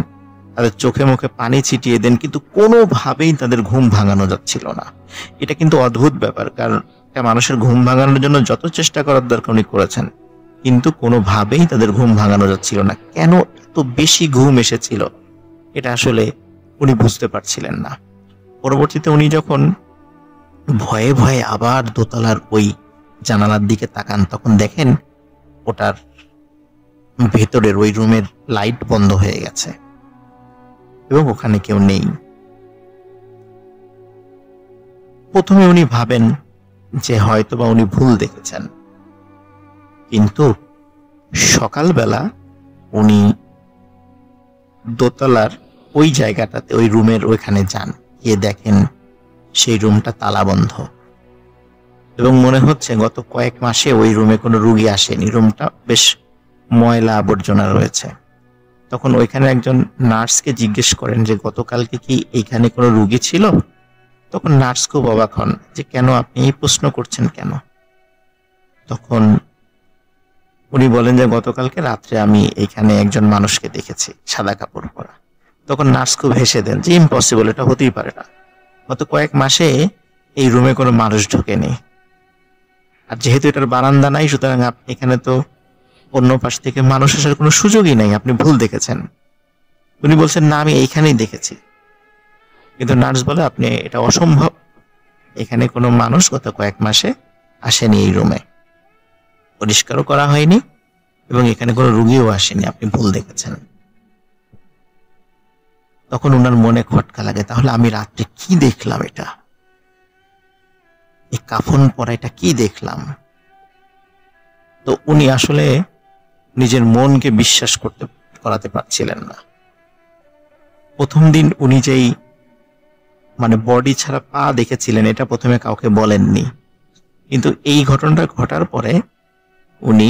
তাদের চোখে মুখে পানি ছিটিয়ে দেন, কিন্তু কোনোভাবেই তাদের ঘুম ভাঙানো যাচ্ছিল না। এটা কিন্তু অদ্ভুত ব্যাপার, কারণ একটা মানুষের ঘুম ভাঙানোর জন্য যত চেষ্টা করার দরকার উনি করেছেন, কিন্তু কোনোভাবেই তাদের ঘুম ভাঙানো যাচ্ছিল না। কেন এত বেশি ঘুম এসেছিল এটা আসলে উনি বুঝতে পারছিলেন না। পরবর্তীতে উনি যখন ভয়ে ভয়ে আবার দোতলার ওই জানালার দিকে তাকান, তখন দেখেন ওটার ভেতরের ওই রুমের লাইট বন্ধ হয়ে গেছে এবং ওখানে কেউ নেই। প্রথমে উনি ভাবেন যে হয়তোবা উনি ভুল দেখেছেন, কিন্তু সকালবেলা উনি দোতলার ওই জায়গাটাতে ওই রুমের ওইখানে যান, গিয়ে দেখেন সেই রুমটা তালাবন্ধ এবং মনে হচ্ছে গত কয়েক মাসে ওই রুমে কোনো রুগী আসেনি, রুমটা বেশ ময়লা আবর্জনা রয়েছে। তখন ওইখানে একজন নার্সকে জিজ্ঞেস করেন যে গতকালকে কি এইখানে কোনো রুগী ছিল? তখন নার্স খুব অবাক হন যে কেন আপনি এই প্রশ্ন করছেন কেন? তখন উনি বলেন যে গতকালকে রাত্রে আমি এখানে একজন মানুষকে দেখেছি সাদা কাপড় পরা। তখন নার্স খুব হেসে দেন যে ইম্পসিবল, এটা হতেই পারে না, গত কয়েক মাসে এই রুমে কোনো মানুষ ঢোকেনি, আর যেহেতু এটার বারান্দা নাই সুতরাং এখানে তো অন্য পাশ থেকে মানুষ আসার কোনো সুযোগই নাই, আপনি ভুল দেখেছেন। উনি বলছেন না, আমি এইখানেই দেখেছি। কিন্তু নার্স বলে আপনি এটা অসম্ভব, এখানে কোনো মানুষ গত কয়েক মাসে আসেনি, এই রুমে পরিষ্কারও করা হয়নি এবং এখানে কোনো রুগীও আসেনি, আপনি ভুল দেখেছেন। তখন ওনার মনে খটকা লাগে, তাহলে আমি রাত্রে কি দেখলাম, এটা এই কাফন পরা এটা কি দেখলাম। তো উনি আসলে নিজের মনকে বিশ্বাস করাতে পারছিলেন না। প্রথম দিন উনি যেই মানে বডি ছাড়া পা দেখেছিলেন, এটা প্রথমে কাউকে বলেননি, কিন্তু এই ঘটনাটা ঘটার পরে উনি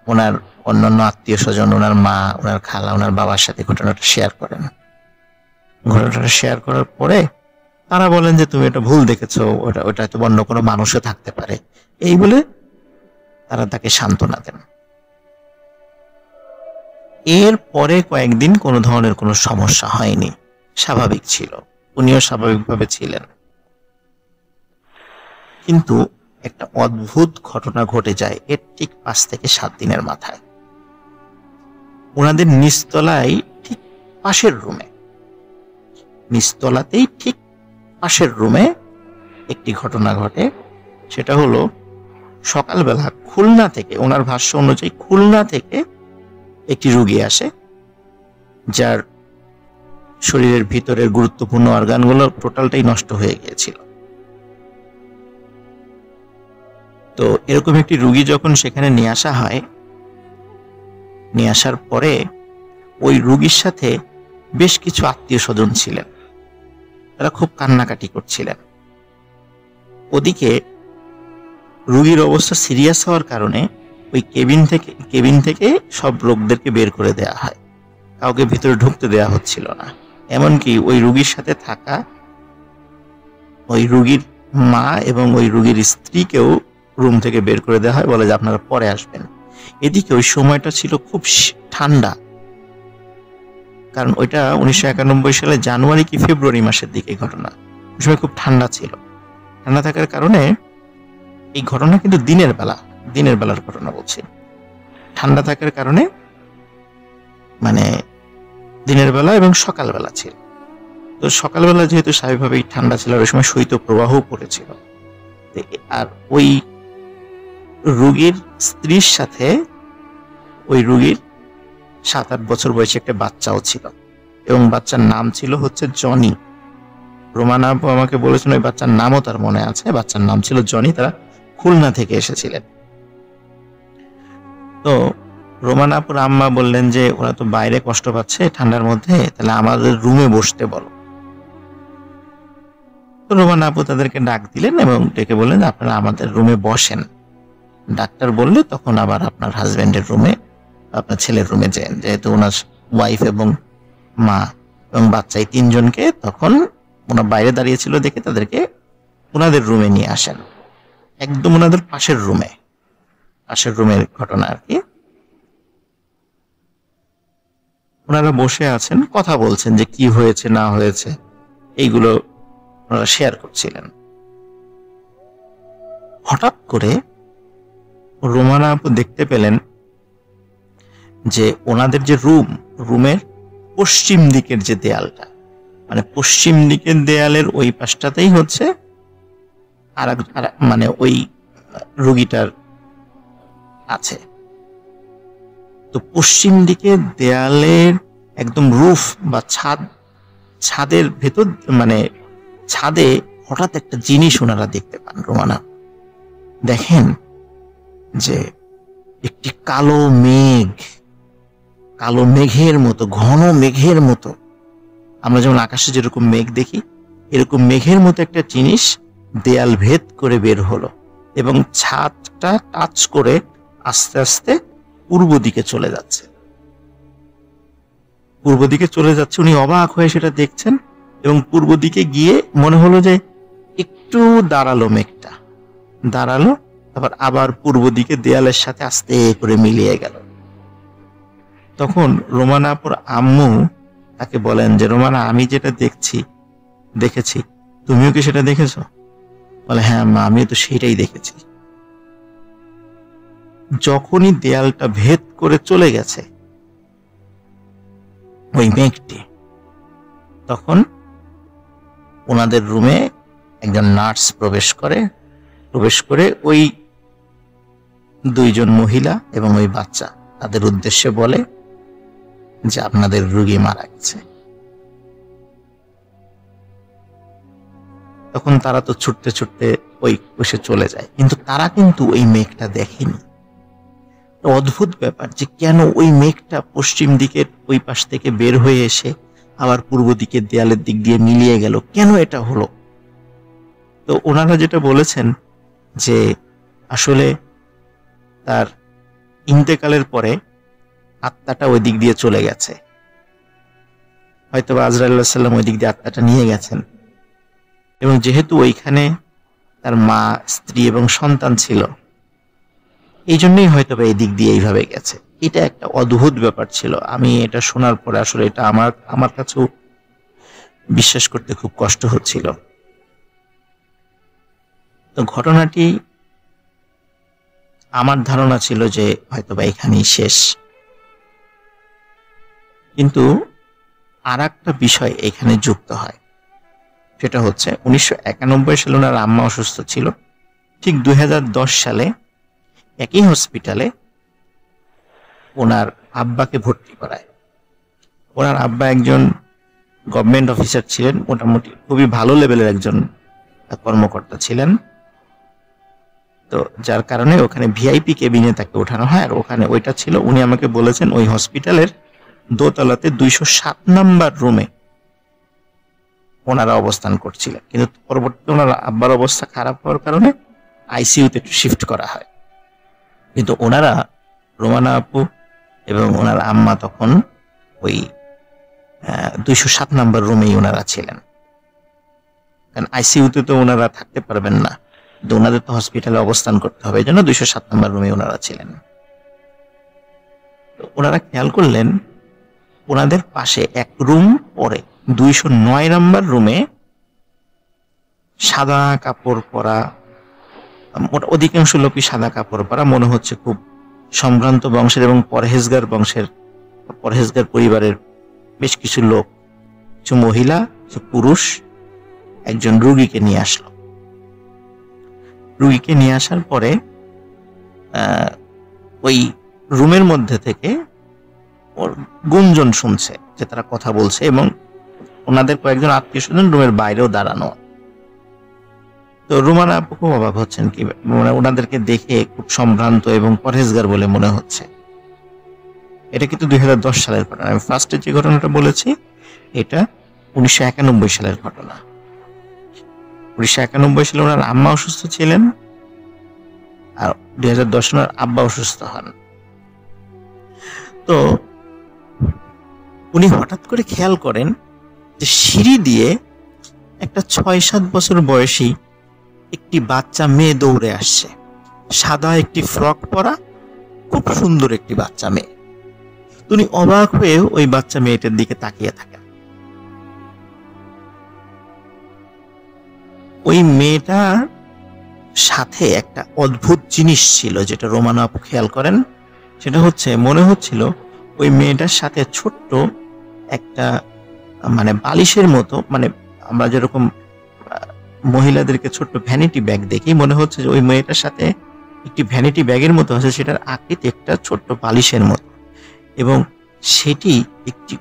ওনার অন্যান্য আত্মীয় স্বজন, ওনার মা, ওনার খালা, ওনার বাবার সাথে ঘটনাটা শেয়ার করেন। ঘটনাটা শেয়ার করার পরে তারা বলেন যে তুমি এটা ভুল দেখেছো, ওটা হয়তো অন্য কোনো মানুষও থাকতে পারে, এই বলে তারা তাকে সান্ত্বনা দেন। এর পরে কয়েকদিন কোনো ধরনের কোনো সমস্যা হয়নি, স্বাভাবিক ছিল, উনিও স্বাভাবিকভাবে ছিলেন। কিন্তু একটা অদ্ভুত ঘটনা ঘটে যায় এর ঠিক 5 থেকে 7 দিনের মাথায়। ওনাদের নিচতলায় ঠিক পাশের রুমে, নিচতলাতেই ঠিক পাশের রুমে একটি ঘটনা ঘটে। সেটা হলো সকালবেলা খুলনা থেকে, ওনার ভাষ্য অনুযায়ী খুলনা থেকে একটি রোগী আসে, যার শরীরের ভিতরের গুরুত্বপূর্ণ অর্গানগুলো টোটালটাই নষ্ট হয়ে গিয়েছিল। তো এরকম একটি রোগী যখন সেখানে নিয়ে আসা হয়, নিয়ে আসার পরে ওই রোগীর সাথে বেশ কিছু আত্মীয় স্বজন ছিলেন, তারা খুব কান্নাকাটি করছিলেন। ওদিকে রোগীর অবস্থা সিরিয়াস হওয়ার কারণে ওই কেবিন থেকে সব লোকদেরকে বের করে দেয়া হয়, কাউকে ভিতরে ঢুকতে দেয়া হচ্ছিল না। এমনকি ওই রোগীর সাথে থাকা ওই রোগীর মা এবং ওই রোগীর স্ত্রীকেও রুম থেকে বের করে দেওয়া হয়, বলে যে আপনারা পরে আসবেন। এদিকে ওই সময়টা ছিল খুব ঠান্ডা, কারণ ওইটা 1991 সালে জানুয়ারি কি ফেব্রুয়ারি মাসের দিকে ঘটনা। ওই সময় খুব ঠান্ডা ছিল। ঠান্ডা থাকার কারণে এই ঘটনা কিন্তু দিনের বেলার ঘটনা বলছি। ঠান্ডা থাকার কারণে মানে দিনের বেলা এবং সকালবেলা ছিল। তো সকালবেলা যেহেতু স্বাভাবিকভাবেই ঠান্ডা ছিল, ওই সময় শৈত্য প্রবাহও পড়েছিল। আর ওই রোগীর স্ত্রীর সাথে ওই রোগীর 7-8 বছর বয়সী একটা বাচ্চাও ছিল, এবং বাচ্চার নাম ছিল হচ্ছে জনি। রোমানা আপু আমাকে বলেছেন ওই বাচ্চার নামও তার মনে আছে, বাচ্চার নাম ছিল জনি। তারা খুলনা থেকে এসেছিলেন। তো রোমানা আপুর আম্মা বললেন যে ওরা তো বাইরে কষ্ট পাচ্ছে ঠান্ডার মধ্যে, তাহলে আমাদের রুমে বসতে বলো। তো রোমানা আপু তাদেরকে ডাক দিলেন এবং ডেকে বললেন আপনারা আমাদের রুমে বসেন, ডাক্তার বললে তখন আবার আপনার হাজবেন্ডের রুমে, আপনার ছেলের রুমে যান। যেহেতু ওনার ওয়াইফ এবং মা এবং বাচ্চা এই 3 জনকে তখন ওনার বাইরে দাঁড়িয়ে ছিল দেখে তাদেরকে ওনাদের রুমে নিয়ে আসেন, একদম ওনাদের পাশের রুমের ঘটনা আর কি। ওনারা বসে আছেন, কথা বলছেন যে কি হয়েছে না হয়েছে এইগুলো ওনারা শেয়ার করছিলেন। হঠাৎ করে রোমানা আপু দেখতে পেলেন যে ওনাদের যে রুমের পশ্চিম দিকের যে দেয়ালটা, মানে পশ্চিম দিকের দেয়ালের ওই পাশটাতেই হচ্ছে আর মানে ওই রোগীটার আছে। তো পশ্চিম দিকে দেয়ালের একদম রুফ বা ছাদের ভেতর, মানে ছাদে হঠাৎ একটা জিনিস ওনারা দেখতে পান। রোমানা দেখেন যে একটি কালো মেঘের মতো, ঘন মেঘের মতো, আমরা যেমন আকাশে যেরকম মেঘ দেখি এরকম মেঘের মতো একটা জিনিস দেয়াল ভেদ করে বের হলো এবং ছাদটা টাচ করে আস্তে আস্তে পূর্ব দিকে চলে যাচ্ছে। উনি অবাক হয়ে সেটা দেখছেন এবং পূর্ব দিকে গিয়ে মনে হলো যে একটু দাঁড়ালো, মেঘটা দাঁড়ালো, তারপর আবার পূর্ব দিকে দেয়ালের সাথে আস্তে করে মিলিয়ে গেল। তখন রোমানা আপুর আম্মু তাকে বলেন যে রোমানা, আমি যেটা দেখেছি তুমিও কি সেটা দেখেছো? বলে হ্যাঁ মা, আমিও তো সেটাই দেখেছি। যখনই দেয়ালটা ভেদ করে চলে গেছে ওই মেঘটি, তখন ওনাদের রুমে একজন নার্স প্রবেশ করে ওই দুইজন মহিলা এবং ওই বাচ্চা তাদের উদ্দেশ্যে বলে যে আপনাদের রোগী মারা গেছে। তখন তারা তো ছুটতে ছুটতে ওই কোষে চলে যায়, কিন্তু তারা কিন্তু ওই মেঘটা দেখেনি। অদ্ভুত ব্যাপার যে কেন ওই মেঘটা পশ্চিম দিকের ওই পাশ থেকে বের হয়ে এসে আবার পূর্ব দিকের দেয়ালের দিক দিয়ে মিলিয়ে গেল, কেন এটা হলো? তো ওনারা যেটা বলেছেন যে আসলে তার ইন্তেকালের পরে আত্মাটা ওই দিক দিয়ে চলে গেছে, হয়তো আজরাইল আলাইহিস সালাম ওই দিক দিয়ে আত্মাটা নিয়ে গেছেন, এবং যেহেতু ওইখানে তার মা, স্ত্রী এবং সন্তান ছিল, এই জন্যই হয়তো এই দিক দিয়ে এইভাবে গেছে। এটা একটা অদ্ভুত ব্যাপার ছিল। আমি এটা শোনার পরে আসলে এটা আমার কাছেও বিশ্বাস করতে খুব কষ্ট হচ্ছিল। তো ঘটনাটি আমার ধারণা ছিল যে হয়তোবা এখানেই শেষ, কিন্তু আর একটা বিষয় এখানে যুক্ত হয়। সেটা হচ্ছে 1991 সালে ওনার আম্মা অসুস্থ ছিল, ঠিক 2010 সালে একই হসপিটালে ওনার আব্বাকে ভর্তি করায়। ওনার আব্বা একজন গভর্নমেন্ট অফিসার ছিলেন, মোটামুটি খুবই ভালো লেভেলের একজন কর্মকর্তা ছিলেন। তো যার কারণে ওখানে ভিআইপি কেবিনে তাকে ওঠানো হয়। আর ওখানে ওইটা ছিল, উনি আমাকে বলেছেন ওই হসপিটালের দোতলাতে 207 নাম্বার রুমে ওনারা অবস্থান করছিলেন, কিন্তু পরবর্তীতে ওনার আব্বার অবস্থা খারাপ হওয়ার কারণে আইসিইউতে শিফট করা হয়। কিন্তু ওনারা, রোমানা আপু এবং ওনার আম্মা, তখন ওই 207 নাম্বার রুমেই ওনারা ছিলেন, কারণ আইসিইউতে তো ওনারা থাকতে পারবেন না, কিন্তু ওনাদের তো হসপিটালে অবস্থান করতে হবে, এই জন্য 207 নাম্বার রুমে ওনারা ছিলেন। তো ওনারা খেয়াল করলেন ওনাদের পাশে এক রুম পরে 209 নাম্বার রুমে সাদা কাপড় পরা, অধিকাংশ লোকই সাদা কাপড় পরা, মনে হচ্ছে খুব সম্ভ্রান্ত বংশের এবং পরহেজগার পরিবারের বেশ কিছু লোক, কিছু মহিলা, কিছু পুরুষ একজন রুগীকে নিয়ে আসলো। রুগীকে নিয়ে আসার পরে ওই রুমের মধ্যে থেকে ওর গুঞ্জন শুনছে যে তারা কথা বলছে, এবং ওনাদের কয়েকজন আত্মীয় স্বজন রুমের বাইরেও দাঁড়ানো। তো রুমানা আপু খুব অবাক হচ্ছেন, কি মানে ওনাদেরকে দেখে খুব সম্ভ্রান্ত এবং পরহেজগার বলে মনে হচ্ছে। এটা কিন্তু 2010 সালের ঘটনা। আমি ফার্স্টে যে ঘটনাটা বলেছি এটা 1991 সালের ঘটনা। 1991 সালে ওনার আম্মা অসুস্থ ছিলেন, আর 2010 ওনার আব্বা অসুস্থ হন। তো উনি হঠাৎ করে খেয়াল করেন যে সিঁড়ি দিয়ে একটা 6-7 বছর বয়সী একটি বাচ্চা মেয়ে দৌড়ে আসছে, সাদা একটি ফ্রক পরা, খুব সুন্দর একটি বাচ্চা মেয়ে। উনি অবাক হয়ে ওই বাচ্চা মেয়েটার দিকে তাকিয়ে থাকেন। ওই মেয়েটার সাথে একটা অদ্ভুত জিনিস ছিল, যেটা রোমানা আপু খেয়াল করেন। সেটা হচ্ছে, মনে হচ্ছিল ওই মেয়েটার সাথে ছোট্ট একটা মানে বালিশের মতো, মানে আমরা যেরকম মহিলাদেরকে ছোট্ট ভ্যানিটি ব্যাগ দেখি, মনে হচ্ছে যে ওই মেয়েটার সাথে একটি ভ্যানিটি ব্যাগের মতো আছে, সেটার আকৃতি একটা ছোট্ট বালিশের মতো, এবং সেটি একটি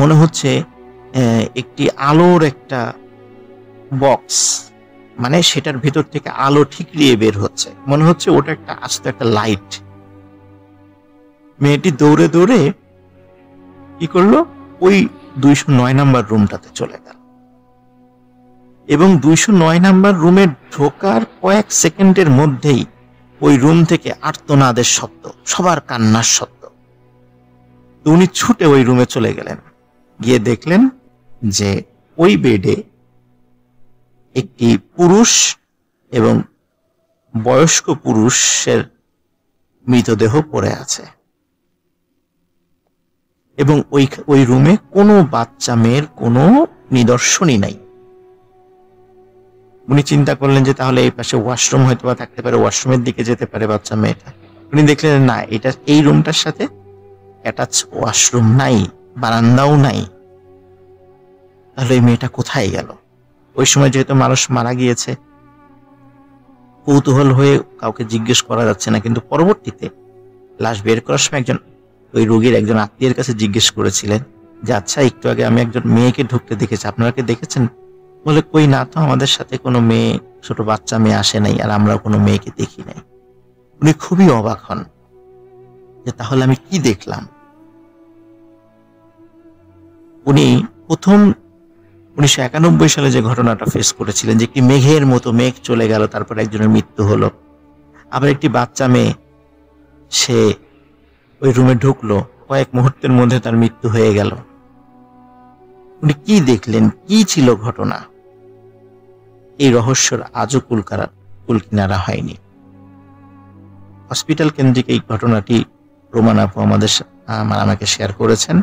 মনে হচ্ছে একটি আলোর একটা বক্স, মানে সেটার ভিতর থেকে আলো ঠিকরিয়ে বের হচ্ছে, মনে হচ্ছে ওটা একটা আস্ত একটা লাইট। মেয়েটি দৌড়ে দৌড়ে কি করলো, ওই 209 নাম্বার রুমটাতে চলে গেল, এবং 209 নাম্বার রুমে ঢোকার কয়েক সেকেন্ডের মধ্যেই ওই রুম থেকে আর্তনাদের শব্দ, সবার কান্নার শব্দ। উনি ছুটে ওই রুমে চলে গেলেন, গিয়ে দেখলেন যে ওই বেডে একটি পুরুষ এবং বয়স্ক পুরুষের মৃতদেহ পড়ে আছে, এবং ওই রুমে কোনো বাচ্চা মেয়ের কোনো নিদর্শনই নাই। উনি চিন্তা করলেন যে তাহলে এই পাশে ওয়াশরুম হয়তো বা থাকতে পারে, ওয়াশরুমের দিকে যেতে পারে বাচ্চা মেয়েটা, উনি দেখলেন না, এটা এই রুমটার সাথে অ্যাটাচ ওয়াশরুম নাই, বারান্দাও নাই। তাহলে এই মেয়েটা কোথায় গেল? ওই সময় যেহেতু মানুষ মারা গিয়েছে, কৌতূহল হয়ে কাউকে জিজ্ঞেস করা যাচ্ছে না, কিন্তু পরবর্তীতে লাশ বের করার সময় একজন ওই রোগীর একজন আত্মীয়ের কাছে জিজ্ঞেস করেছিলেন যে আচ্ছা, একটু আগে আমি একজন মেয়েকে ঢুকতে দেখেছি, আপনারা কি দেখেছেন? বলে কই না তো, আমাদের সাথে কোনো মেয়ে, ছোট বাচ্চা মেয়ে আসে নাই, আর আমরাও কোনো মেয়েকে দেখি নাই। উনি খুবই অবাক হন যে তাহলে আমি কি দেখলাম। উনি প্রথম 1991 সালে যে ঘটনাটা ফেস করেছিলেন, যে একটি মেঘের মতো মেঘ চলে গেল, তারপর একজনের মৃত্যু হলো, আবার একটি বাচ্চা মেয়ে সে ওই রুমে ঢুকলো, কয়েক মুহূর্তের মধ্যে তার মৃত্যু হয়ে গেল। উনি কি দেখলেন, কি ছিল ঘটনা, এই রহস্যের আজও কুলকিনারা হয়নি। হসপিটাল কেন্দ্রিক এই ঘটনাটি রোমান আপু আমাকে শেয়ার করেছেন।